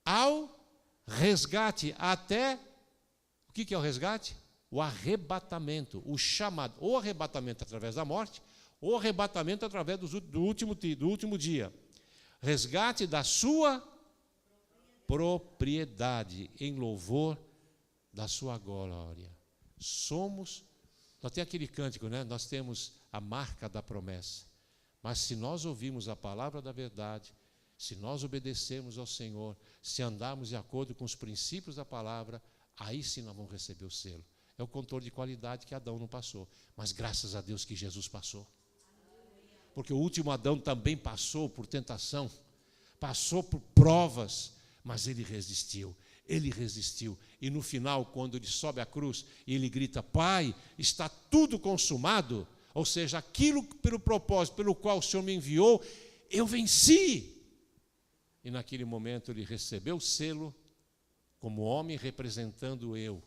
ao resgate, até... O que é o resgate? O arrebatamento, o chamado, ou arrebatamento através da morte, ou arrebatamento através do último dia. Resgate da sua propriedade, em louvor da sua glória. Nós temos aquele cântico, né? Nós temos a marca da promessa. Mas se nós ouvirmos a palavra da verdade, se nós obedecermos ao Senhor, se andarmos de acordo com os princípios da palavra, aí sim nós vamos receber o selo. É o controle de qualidade que Adão não passou, mas graças a Deus que Jesus passou. Porque o último Adão também passou por tentação, passou por provas, mas ele resistiu. E no final, quando ele sobe à cruz, ele grita, Pai, está tudo consumado. Ou seja, aquilo pelo propósito pelo qual o Senhor me enviou, eu venci. E naquele momento ele recebeu o selo, como homem representando eu,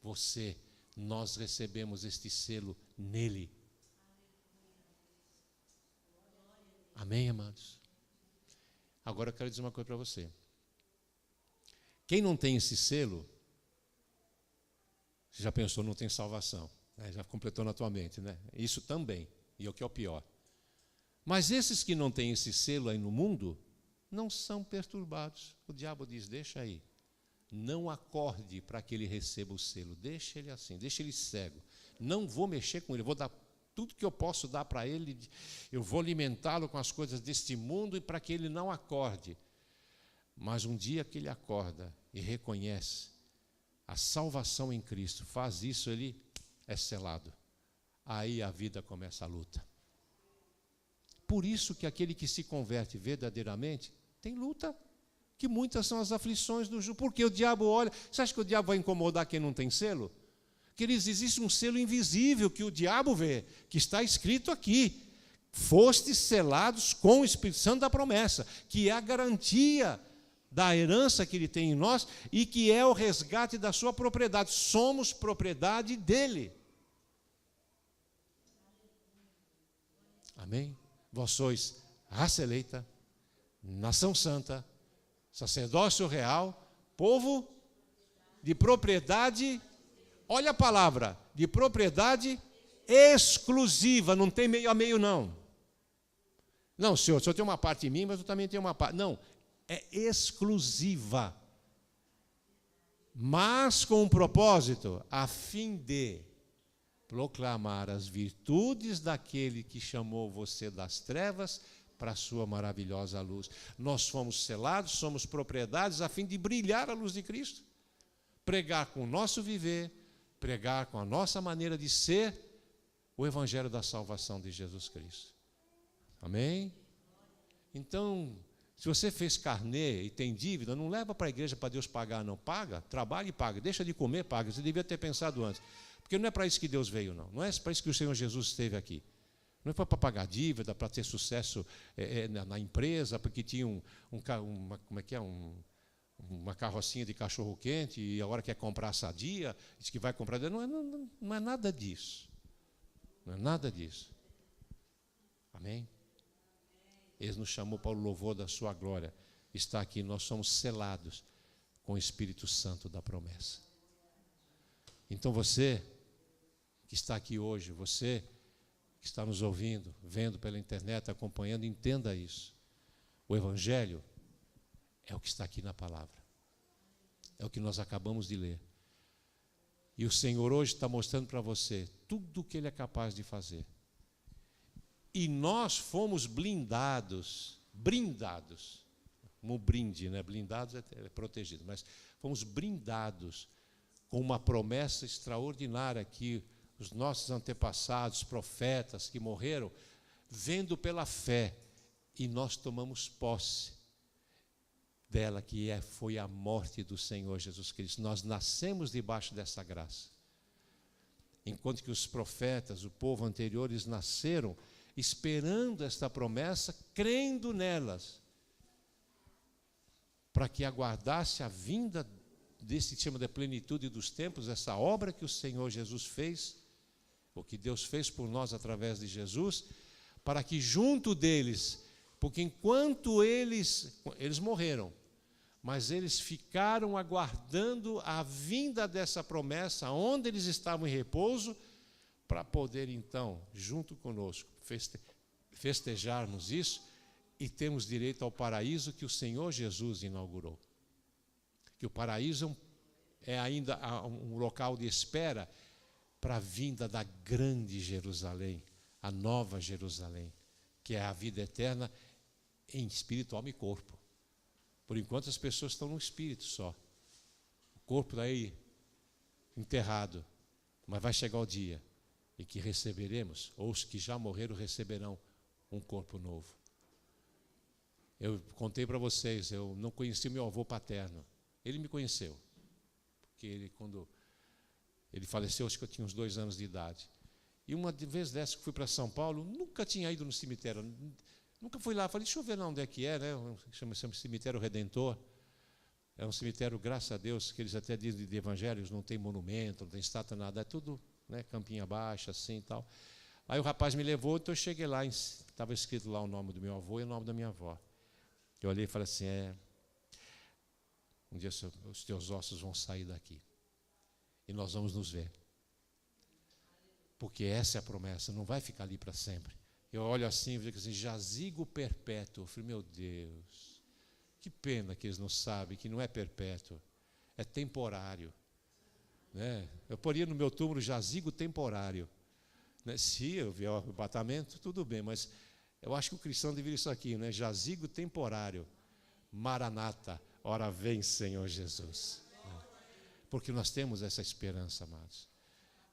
você. Nós recebemos este selo nele. Amém, amados? Agora eu quero dizer uma coisa para você. Quem não tem esse selo, você já pensou, não tem salvação, né? Já completou na tua mente, né? Isso também, e é o que é o pior. Mas esses que não têm esse selo aí no mundo, não são perturbados. O diabo diz, deixa aí. Não acorde para que ele receba o selo. Deixa ele assim, deixa ele cego. Não vou mexer com ele, vou dar tudo que eu posso dar para ele, eu vou alimentá-lo com as coisas deste mundo e para que ele não acorde. Mas um dia que ele acorda e reconhece a salvação em Cristo, faz isso, ele é selado. Aí a vida começa a luta. Por isso que aquele que se converte verdadeiramente tem luta, que muitas são as aflições do justo. Porque o diabo olha, você acha que o diabo vai incomodar quem não tem selo? Queridos, existe um selo invisível que o diabo vê, que está escrito aqui, fostes selados com o Espírito Santo da promessa, que é a garantia da herança que ele tem em nós e que é o resgate da sua propriedade. Somos propriedade dele. Amém? Vós sois raça eleita, nação santa, sacerdócio real, povo de propriedade, olha a palavra, de propriedade exclusiva, não tem meio a meio não. Não, senhor, o senhor tem uma parte em mim, mas eu também tenho uma parte. Não, é exclusiva. Mas com um propósito, a fim de proclamar as virtudes daquele que chamou você das trevas para a sua maravilhosa luz. Nós fomos selados, somos propriedades a fim de brilhar a luz de Cristo. Pregar com o nosso viver, pregar com a nossa maneira de ser o evangelho da salvação de Jesus Cristo. Amém? Então, se você fez carnê e tem dívida, não leva para a igreja para Deus pagar, não. Paga, trabalha e paga. Deixa de comer, paga. Você devia ter pensado antes. Porque não é para isso que Deus veio, não. Não é para isso que o Senhor Jesus esteve aqui. Não foi para pagar dívida, para ter sucesso na empresa, porque tinha uma carrocinha de cachorro-quente e agora quer comprar sadia, diz que vai comprar. Não é nada disso. Não é nada disso. Amém? Ele nos chamou para o louvor da sua glória. Está aqui, nós somos selados com o Espírito Santo da promessa. Então você que está aqui hoje, você que está nos ouvindo, vendo pela internet, acompanhando, entenda isso. O Evangelho é o que está aqui na palavra. É o que nós acabamos de ler. E o Senhor hoje está mostrando para você tudo o que Ele é capaz de fazer. E nós fomos blindados, como brinde, né? Blindados é protegido, mas fomos brindados com uma promessa extraordinária que os nossos antepassados, profetas que morreram, vendo pela fé, e nós tomamos posse dela, que foi a morte do Senhor Jesus Cristo. Nós nascemos debaixo dessa graça. Enquanto que os profetas, o povo anterior, eles nasceram esperando esta promessa, crendo nelas, para que aguardasse a vinda desse que chama de plenitude dos tempos, essa obra que o Senhor Jesus fez, o que Deus fez por nós através de Jesus, para que junto deles, porque enquanto eles morreram, mas eles ficaram aguardando a vinda dessa promessa, onde eles estavam em repouso, para poder então, junto conosco, festejarmos isso e termos direito ao paraíso que o Senhor Jesus inaugurou. Que o paraíso é ainda um local de espera para a vinda da grande Jerusalém, a nova Jerusalém, que é a vida eterna em espírito, alma e corpo. Por enquanto as pessoas estão no espírito só. O corpo está aí enterrado, mas vai chegar o dia em que receberemos, ou os que já morreram receberão um corpo novo. Eu contei para vocês, eu não conheci meu avô paterno. Ele me conheceu, porque quando ele faleceu, acho que eu tinha uns 2 anos de idade. E uma vez dessa que fui para São Paulo, nunca tinha ido no cemitério, nunca fui lá. Falei, deixa eu ver lá onde é que é, né? Chama-se Cemitério Redentor. É um cemitério, graças a Deus, que eles até dizem de evangelhos, não tem monumento, não tem estátua, nada, é tudo, né, campinha baixa, assim e tal. Aí o rapaz me levou, então eu cheguei lá, estava escrito lá o nome do meu avô e o nome da minha avó. Eu olhei e falei assim, um dia os teus ossos vão sair daqui. E nós vamos nos ver. Porque essa é a promessa, não vai ficar ali para sempre. Eu olho assim e digo assim, jazigo perpétuo. Eu falei, meu Deus, que pena que eles não sabem que não é perpétuo, é temporário. Né? Eu poria no meu túmulo jazigo temporário. Né? Se eu vier o arrebatamento, tudo bem, mas eu acho que o cristão deveria isso aqui, né? Jazigo temporário, Maranata, ora vem Senhor Jesus. Porque nós temos essa esperança, amados.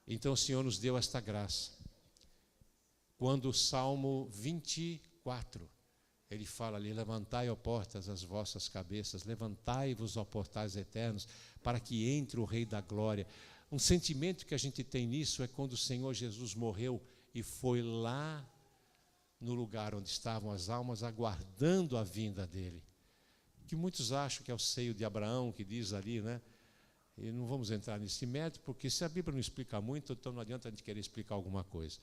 Então o Senhor nos deu esta graça. Quando o Salmo 24, ele fala ali, levantai, ó portas, as vossas cabeças, levantai-vos, ó portais eternos, para que entre o Rei da Glória. Um sentimento que a gente tem nisso é quando o Senhor Jesus morreu e foi lá no lugar onde estavam as almas, aguardando a vinda dele. Que muitos acham que é o seio de Abraão, que diz ali, né? E não vamos entrar nesse mérito, porque se a Bíblia não explica muito, então não adianta a gente querer explicar alguma coisa.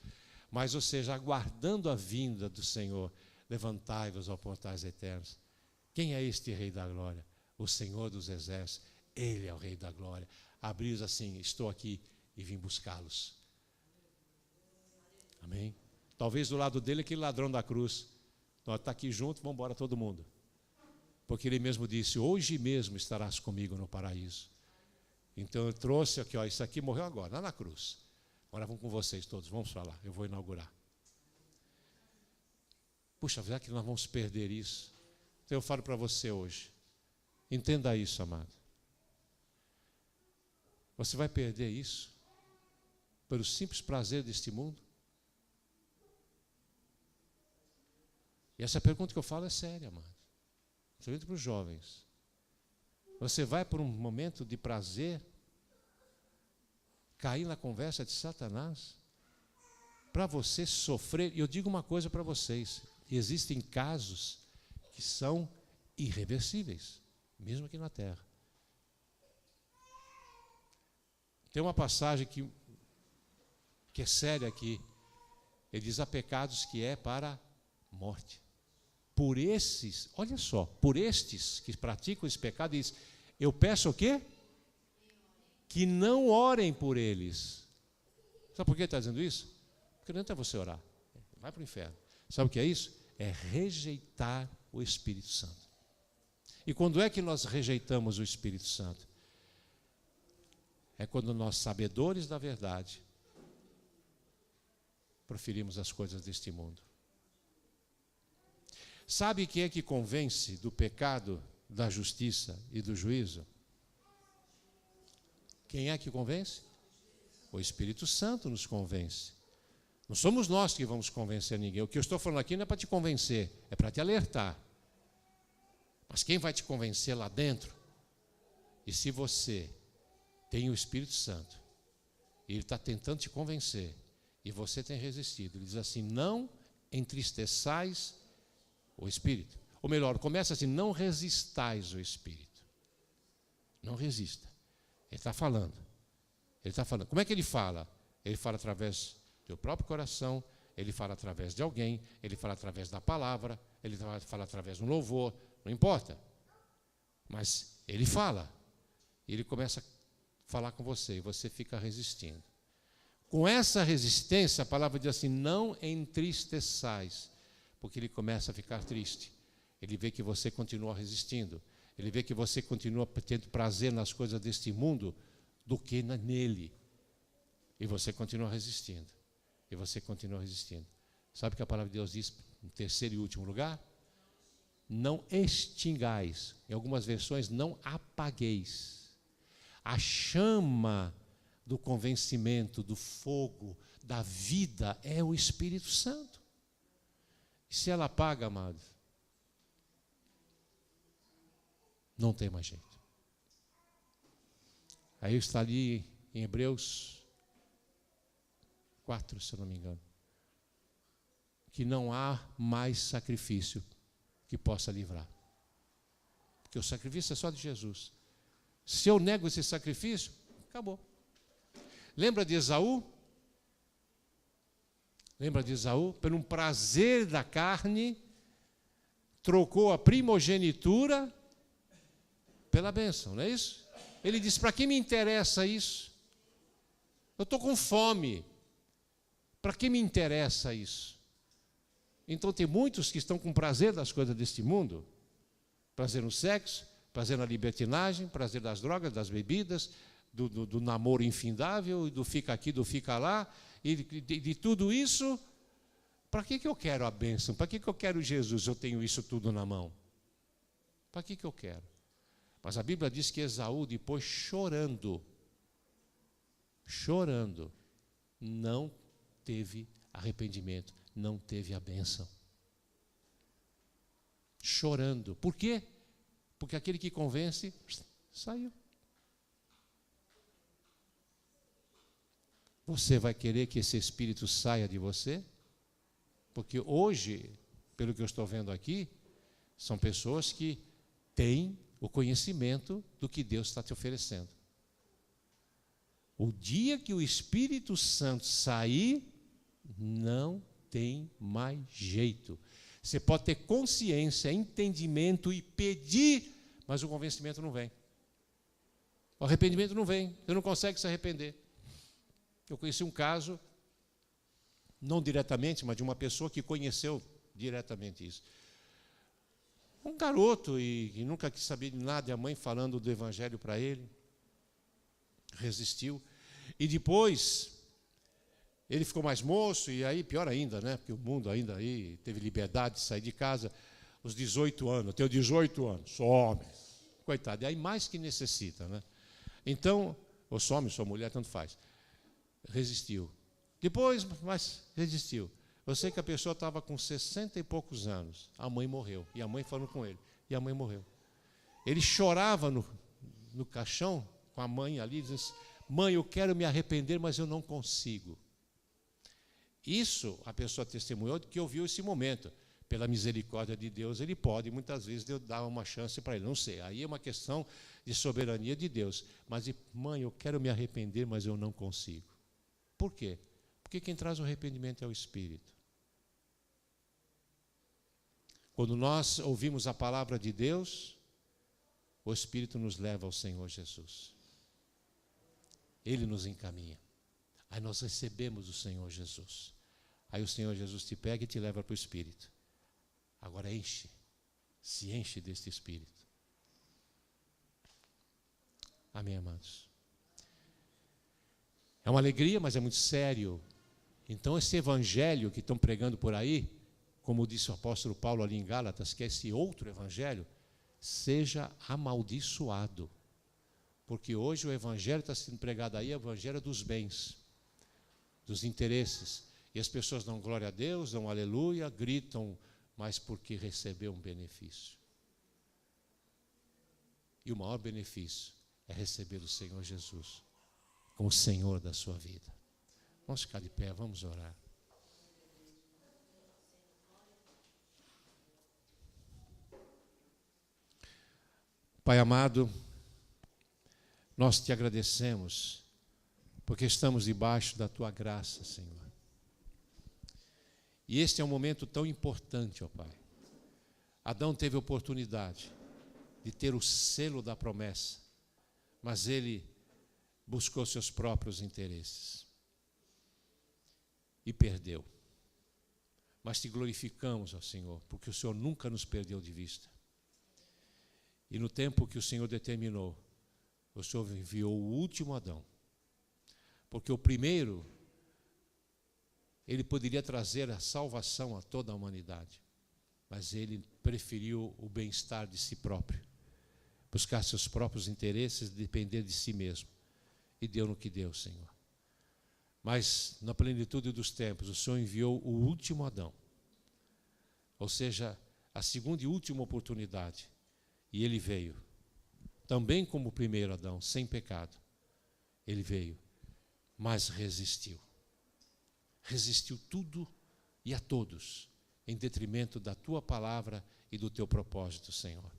Mas, ou seja, aguardando a vinda do Senhor, levantai-vos, ó portais eternos. Quem é este Rei da Glória? O Senhor dos Exércitos. Ele é o Rei da Glória. Abriu assim, estou aqui e vim buscá-los. Amém? Talvez do lado dele aquele ladrão da cruz. Nós está aqui junto, vamos embora todo mundo. Porque ele mesmo disse, hoje mesmo estarás comigo no paraíso. Então eu trouxe aqui, ó, isso aqui morreu agora, lá na cruz. Agora vamos com vocês todos, vamos falar, eu vou inaugurar. Puxa, será que nós vamos perder isso? Então eu falo para você hoje, entenda isso, amado. Você vai perder isso pelo simples prazer deste mundo? E essa pergunta que eu falo é séria, amado. Principalmente para os jovens. Você vai por um momento de prazer cair na conversa de Satanás para você sofrer. E eu digo uma coisa para vocês, existem casos que são irreversíveis, mesmo aqui na terra. Tem uma passagem que é séria aqui. Ele diz, há pecados que é para a morte. Por esses, olha só, por estes que praticam esse pecado, diz, eu peço o quê? Que não orem por eles. Sabe por que ele está dizendo isso? Porque não é você orar, vai para o inferno. Sabe o que é isso? É rejeitar o Espírito Santo. E quando é que nós rejeitamos o Espírito Santo? É quando nós, sabedores da verdade, proferimos as coisas deste mundo. Sabe quem é que convence do pecado, da justiça e do juízo? Quem é que convence? O Espírito Santo nos convence. Não somos nós que vamos convencer ninguém. O que eu estou falando aqui não é para te convencer, é para te alertar. Mas quem vai te convencer lá dentro? E se você tem o Espírito Santo, e ele está tentando te convencer, e você tem resistido, ele diz assim: não entristeçais o Espírito. Ou melhor, começa assim: não resistais o Espírito. Não resista. Ele está falando. Ele está falando. Como é que ele fala? Ele fala através do teu próprio coração, ele fala através de alguém, ele fala através da palavra, ele fala através do louvor, não importa. Mas ele fala. E ele começa a falar com você, e você fica resistindo. Com essa resistência, a palavra diz assim: não entristeçais, porque ele começa a ficar triste. Ele vê que você continua resistindo. Ele vê que você continua tendo prazer nas coisas deste mundo do que nele. E você continua resistindo. E você continua resistindo. Sabe o que a palavra de Deus diz em terceiro e último lugar? Não extingais. Em algumas versões, não apagueis. A chama do convencimento, do fogo, da vida é o Espírito Santo. E se ela apaga, amados, não tem mais jeito. Aí está ali em Hebreus 4, se eu não me engano, que não há mais sacrifício que possa livrar. Porque o sacrifício é só de Jesus. Se eu nego esse sacrifício, acabou. Lembra de Esaú? Lembra de Esaú? Por um prazer da carne, trocou a primogenitura pela bênção, não é isso? Ele disse: para que me interessa isso? Eu estou com fome. Para que me interessa isso? Então tem muitos que estão com prazer das coisas deste mundo, prazer no sexo, prazer na libertinagem, prazer das drogas, das bebidas, do namoro infindável, do fica aqui, do fica lá, e de tudo isso. Para que eu quero a bênção? Para que eu quero Jesus? Eu tenho isso tudo na mão. Para que eu quero? Mas a Bíblia diz que Esaú, depois chorando, não teve arrependimento, não teve a bênção. Chorando. Por quê? Porque aquele que convence, saiu. Você vai querer que esse espírito saia de você? Porque hoje, pelo que eu estou vendo aqui, são pessoas que têm o conhecimento do que Deus está te oferecendo. O dia que o Espírito Santo sair, não tem mais jeito. Você pode ter consciência, entendimento e pedir, mas o convencimento não vem. O arrependimento não vem, você não consegue se arrepender. Eu conheci um caso, não diretamente, mas de uma pessoa que conheceu diretamente isso. Um garoto e nunca quis saber de nada, e a mãe falando do evangelho para ele, resistiu. E depois, ele ficou mais moço, e aí pior ainda, né? Porque o mundo ainda aí teve liberdade de sair de casa, os 18 anos, eu tenho 18 anos, sou homem, coitado, e aí mais que necessita, né? Então, ou sou homem, sou mulher, tanto faz. Resistiu. Depois, mas resistiu. Eu sei que a pessoa estava com 60 e poucos anos, a mãe morreu, e a mãe falou com ele, e a mãe morreu. Ele chorava no caixão, com a mãe ali, dizendo: mãe, eu quero me arrepender, mas eu não consigo. Isso a pessoa testemunhou que ouviu esse momento. Pela misericórdia de Deus, ele pode, muitas vezes, Deus dá uma chance para ele, não sei. Aí é uma questão de soberania de Deus. Mas, mãe, eu quero me arrepender, mas eu não consigo. Por quê? Porque quem traz o arrependimento é o Espírito. Quando nós ouvimos a palavra de Deus, o Espírito nos leva ao Senhor Jesus. Ele nos encaminha. Aí nós recebemos o Senhor Jesus. Aí o Senhor Jesus te pega e te leva para o Espírito. Agora se enche deste Espírito. Amém, amados? É uma alegria, mas é muito sério. Então esse evangelho que estão pregando por aí, como disse o apóstolo Paulo ali em Gálatas, que é esse outro evangelho, seja amaldiçoado. Porque hoje o evangelho está sendo pregado aí, é o evangelho dos bens, dos interesses. E as pessoas dão glória a Deus, dão aleluia, gritam, mas porque recebeu um benefício. E o maior benefício é receber o Senhor Jesus como o Senhor da sua vida. Vamos ficar de pé, vamos orar. Pai amado, nós te agradecemos, porque estamos debaixo da tua graça, Senhor. E este é um momento tão importante, ó Pai. Adão teve oportunidade de ter o selo da promessa, mas ele buscou seus próprios interesses e perdeu. Mas te glorificamos, ó Senhor, porque o Senhor nunca nos perdeu de vista. E no tempo que o Senhor determinou, o Senhor enviou o último Adão. Porque o primeiro, ele poderia trazer a salvação a toda a humanidade. Mas ele preferiu o bem-estar de si próprio. Buscar seus próprios interesses, depender de si mesmo. E deu no que deu, Senhor. Mas, na plenitude dos tempos, o Senhor enviou o último Adão. Ou seja, a segunda e última oportunidade. E ele veio. Também como o primeiro Adão, sem pecado. Ele veio. Mas resistiu. Resistiu tudo e a todos, em detrimento da tua palavra e do teu propósito, Senhor.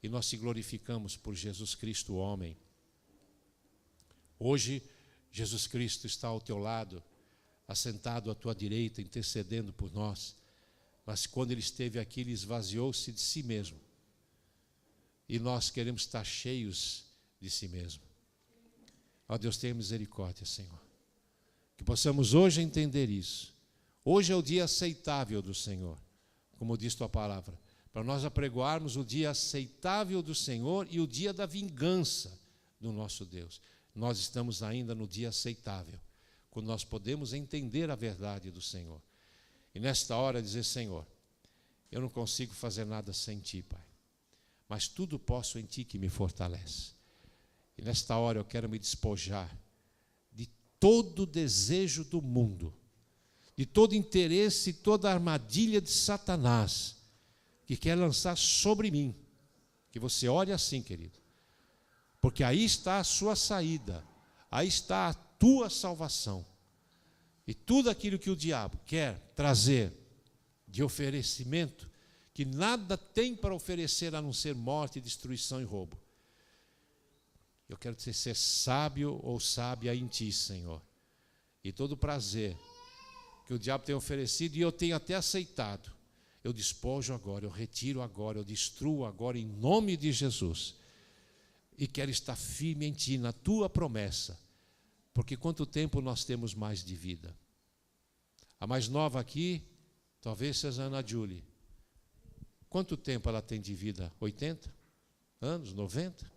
E nós te glorificamos por Jesus Cristo, o homem. Hoje, Jesus Cristo está ao teu lado, assentado à tua direita, intercedendo por nós. Mas quando ele esteve aqui, ele esvaziou-se de si mesmo. E nós queremos estar cheios de si mesmo. Ó Deus, tenha misericórdia, Senhor. Que possamos hoje entender isso. Hoje é o dia aceitável do Senhor, como diz tua palavra. Para nós apregoarmos o dia aceitável do Senhor e o dia da vingança do nosso Deus. Nós estamos ainda no dia aceitável, quando nós podemos entender a verdade do Senhor. E nesta hora dizer, Senhor, eu não consigo fazer nada sem Ti, Pai. Mas tudo posso em Ti que me fortalece. E nesta hora eu quero me despojar de todo desejo do mundo, de todo interesse e toda armadilha de Satanás, que quer lançar sobre mim. Que você ore assim, querido. Porque aí está a sua saída, aí está a tua salvação. E tudo aquilo que o diabo quer trazer de oferecimento, que nada tem para oferecer a não ser morte, destruição e roubo. Eu quero ser sábio ou sábia em Ti, Senhor. E todo prazer que o diabo tem oferecido, e eu tenho até aceitado, eu despojo agora, eu retiro agora, eu destruo agora em nome de Jesus. E quero estar firme em Ti, na Tua promessa. Porque quanto tempo nós temos mais de vida? A mais nova aqui, talvez seja a Ana Julie. Quanto tempo ela tem de vida? 80 anos? 90?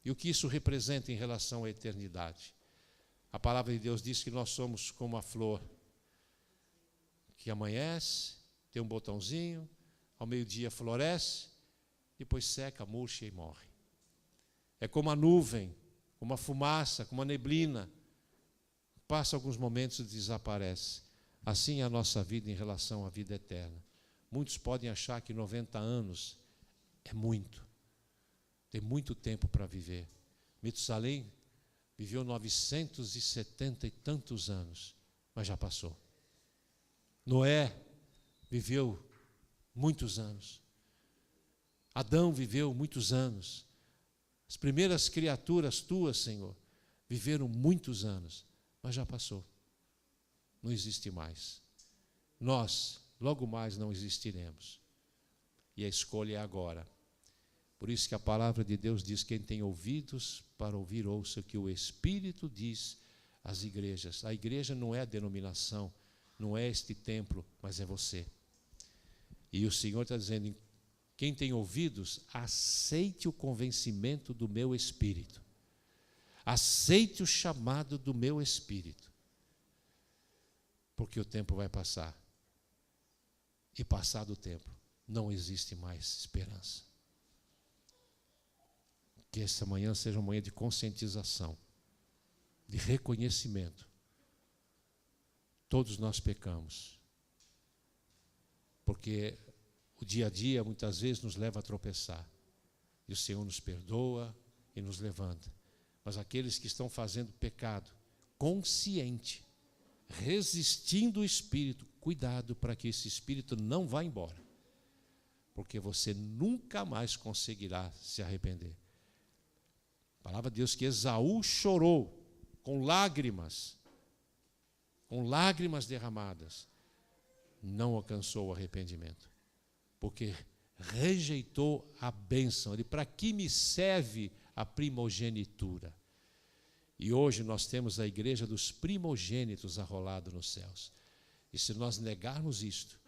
E o que isso representa em relação à eternidade? A palavra de Deus diz que nós somos como a flor, que amanhece, tem um botãozinho, ao meio-dia floresce, depois seca, murcha e morre. É como a nuvem, como a fumaça, como a neblina. Passa alguns momentos e desaparece. Assim é a nossa vida em relação à vida eterna. Muitos podem achar que 90 anos é muito. Tem muito tempo para viver. Metusalém viveu 970 e tantos anos, mas já passou. Noé viveu muitos anos. Adão viveu muitos anos. As primeiras criaturas tuas, Senhor, viveram muitos anos, mas já passou. Não existe mais. Nós, logo mais, não existiremos. E a escolha é agora. Por isso que a palavra de Deus diz, quem tem ouvidos para ouvir, ouça o que o Espírito diz às igrejas. A igreja não é a denominação, não é este templo, mas é você. E o Senhor está dizendo, quem tem ouvidos, aceite o convencimento do meu Espírito. Aceite o chamado do meu Espírito. Porque o tempo vai passar. E passado o tempo, não existe mais esperança. Que essa manhã seja uma manhã de conscientização, de reconhecimento. Todos nós pecamos, porque o dia a dia muitas vezes nos leva a tropeçar, e o Senhor nos perdoa e nos levanta. Mas aqueles que estão fazendo pecado consciente, resistindo o Espírito, cuidado para que esse Espírito não vá embora, porque você nunca mais conseguirá se arrepender. A palavra de Deus que Esaú chorou com lágrimas derramadas, não alcançou o arrependimento, porque rejeitou a bênção. Ele, para que me serve a primogenitura? E hoje nós temos a igreja dos primogênitos arrolado nos céus. E se nós negarmos isto,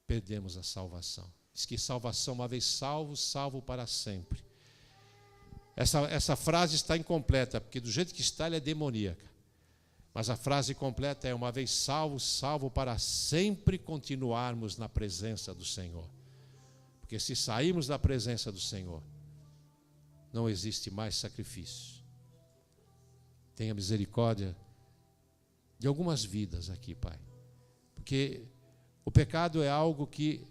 perdemos a salvação. Diz que salvação, uma vez salvo, salvo para sempre. Essa frase está incompleta, porque do jeito que está ela é demoníaca. Mas a frase completa é: uma vez salvo, salvo para sempre continuarmos na presença do Senhor. Porque se sairmos da presença do Senhor, não existe mais sacrifício. Tenha misericórdia de algumas vidas aqui, Pai. Porque o pecado é algo que,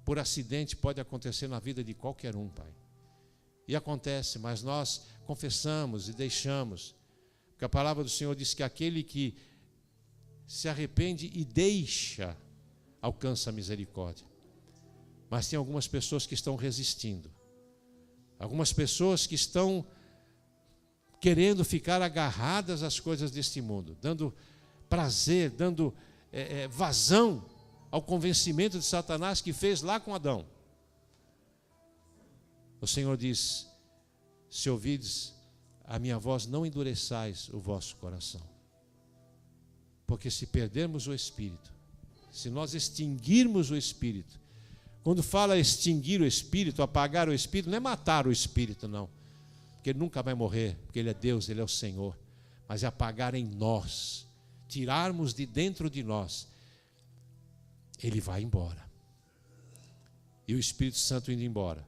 por acidente, pode acontecer na vida de qualquer um, Pai. E acontece, mas nós confessamos e deixamos. Porque a palavra do Senhor diz que aquele que se arrepende e deixa, alcança a misericórdia. Mas tem algumas pessoas que estão resistindo. Algumas pessoas que estão querendo ficar agarradas às coisas deste mundo, dando prazer, dando vazão ao convencimento de Satanás que fez lá com Adão. O Senhor diz: se ouvides a minha voz, não endureçais o vosso coração. Porque se perdermos o Espírito, se nós extinguirmos o Espírito, quando fala extinguir o Espírito, apagar o Espírito, não é matar o Espírito, não. Porque ele nunca vai morrer, porque ele é Deus, ele é o Senhor. Mas é apagar em nós, tirarmos de dentro de nós. Ele vai embora. E o Espírito Santo indo embora,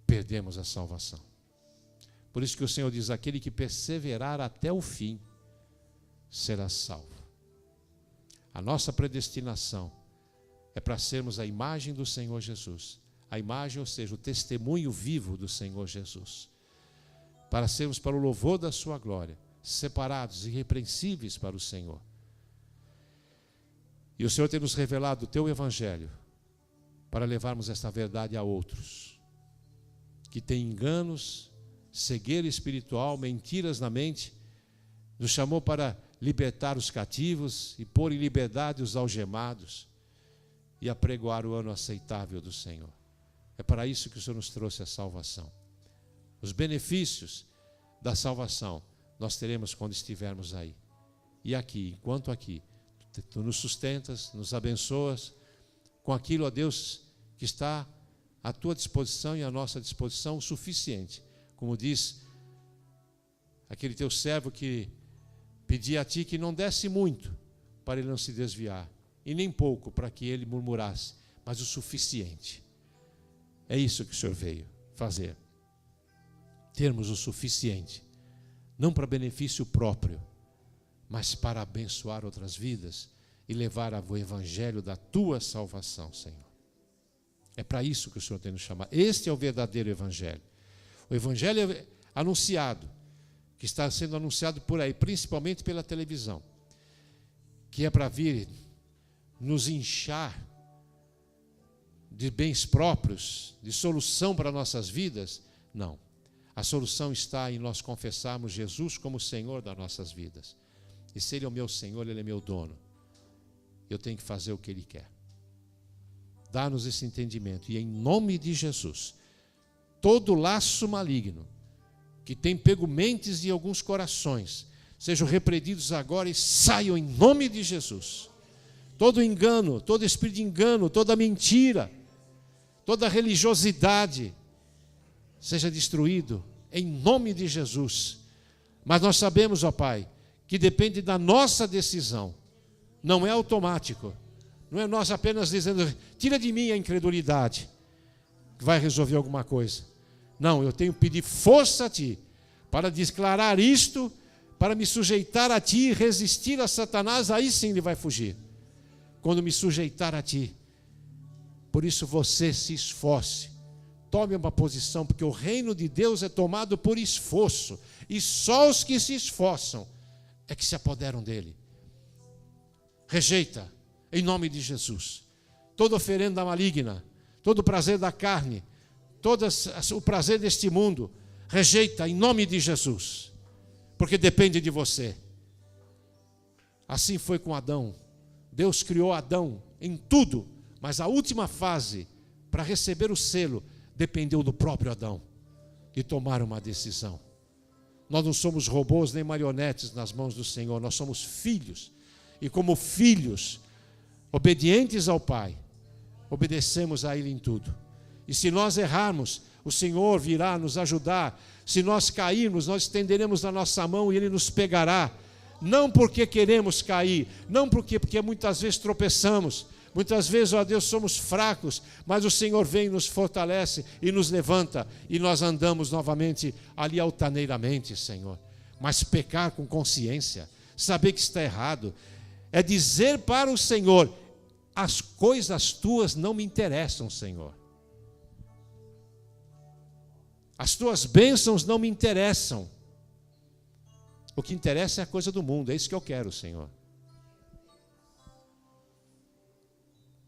perdemos a salvação. Por isso que o Senhor diz: aquele que perseverar até o fim será salvo. A nossa predestinação é para sermos a imagem do Senhor Jesus. A imagem, ou seja, o testemunho vivo do Senhor Jesus. Para sermos para o louvor da sua glória, separados, irrepreensíveis para o Senhor. E o Senhor tem nos revelado o teu Evangelho para levarmos esta verdade a outros que têm enganos, cegueira espiritual, mentiras na mente. Nos chamou para libertar os cativos e pôr em liberdade os algemados e apregoar o ano aceitável do Senhor. É para isso que o Senhor nos trouxe a salvação. Os benefícios da salvação nós teremos quando estivermos aí. E aqui, enquanto aqui, tu nos sustentas, nos abençoas com aquilo, ó Deus, que está à tua disposição e à nossa disposição o suficiente. Como diz aquele teu servo que pedia a ti que não desse muito para ele não se desviar, e nem pouco para que ele murmurasse, mas o suficiente. É isso que o Senhor veio fazer. Termos o suficiente, não para benefício próprio, mas para abençoar outras vidas e levar o evangelho da tua salvação, Senhor. É para isso que o Senhor tem nos chamado. Este é o verdadeiro evangelho. O evangelho anunciado, que está sendo anunciado por aí, principalmente pela televisão, que é para vir nos inchar de bens próprios, de solução para nossas vidas. Não. A solução está em nós confessarmos Jesus como Senhor das nossas vidas. E se Ele é o meu Senhor, Ele é meu dono. Eu tenho que fazer o que Ele quer. Dá-nos esse entendimento. E em nome de Jesus, todo laço maligno que tem pego mentes de alguns corações, sejam repreendidos agora e saiam em nome de Jesus. Todo engano, todo espírito de engano, toda mentira, toda religiosidade, seja destruído em nome de Jesus. Mas nós sabemos, ó Pai, que depende da nossa decisão, não é automático, não é nós apenas dizendo: tira de mim a incredulidade. que vai resolver alguma coisa. Não, eu tenho que pedir força a Ti para declarar isto, para me sujeitar a Ti e resistir a Satanás, aí sim ele vai fugir. Quando me sujeitar a Ti. Por isso você se esforce. Tome uma posição, porque o reino de Deus é tomado por esforço. E só os que se esforçam é que se apoderam dele. Rejeita, em nome de Jesus, toda oferenda maligna, todo o prazer da carne, todo o prazer deste mundo. Rejeita, em nome de Jesus, porque depende de você. Assim foi com Adão. Deus criou Adão em tudo, mas a última fase, para receber o selo, dependeu do próprio Adão, de tomar uma decisão. Nós não somos robôs nem marionetes nas mãos do Senhor, nós somos filhos. E como filhos, obedientes ao Pai, obedecemos a Ele em tudo. E se nós errarmos, o Senhor virá nos ajudar. Se nós cairmos, nós estenderemos a nossa mão e Ele nos pegará. Não porque queremos cair, não porque muitas vezes tropeçamos, muitas vezes, ó Deus, somos fracos, mas o Senhor vem e nos fortalece e nos levanta, e nós andamos novamente ali altaneiramente, Senhor. Mas pecar com consciência, saber que está errado, é dizer para o Senhor: as coisas tuas não me interessam, Senhor. As tuas bênçãos não me interessam. O que interessa é a coisa do mundo, é isso que eu quero, Senhor.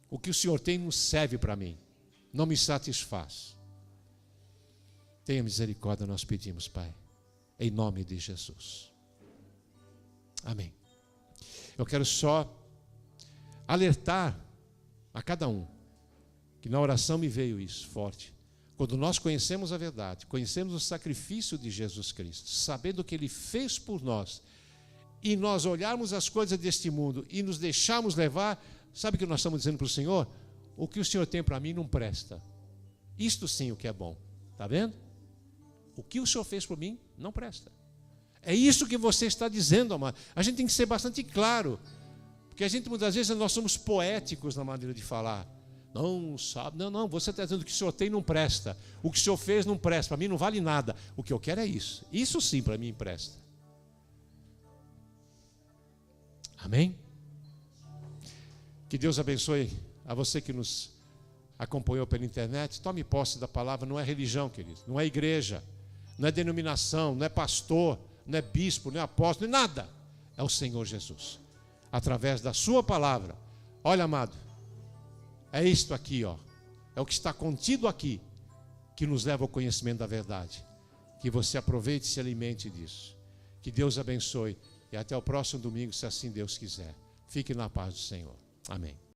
O que o Senhor tem não serve para mim, não me satisfaz. Tenha misericórdia, nós pedimos, Pai, em nome de Jesus. Amém. Eu quero só alertar a cada um, que na oração me veio isso forte. Quando nós conhecemos a verdade, conhecemos o sacrifício de Jesus Cristo, sabendo o que Ele fez por nós, e nós olharmos as coisas deste mundo e nos deixarmos levar, sabe o que nós estamos dizendo para o Senhor? O que o Senhor tem para mim não presta. Isto sim o que é bom. Está vendo? O que o Senhor fez por mim não presta. É isso que você está dizendo, amado. A gente tem que ser bastante claro. Porque a gente, muitas vezes, nós somos poéticos na maneira de falar. Não, sabe? Não, você está dizendo que o Senhor tem não presta. O que o Senhor fez não presta. Para mim não vale nada. O que eu quero é isso. Isso sim para mim presta. Amém? Que Deus abençoe a você que nos acompanhou pela internet. Tome posse da palavra. Não é religião, querido. Não é igreja. Não é denominação. Não é pastor. Não é bispo. Não é apóstolo. Não é nada. É o Senhor Jesus. Através da sua palavra. Olha, amado. É isto aqui, ó. É o que está contido aqui que nos leva ao conhecimento da verdade. Que você aproveite e se alimente disso. Que Deus abençoe. E até o próximo domingo, se assim Deus quiser. Fique na paz do Senhor. Amém.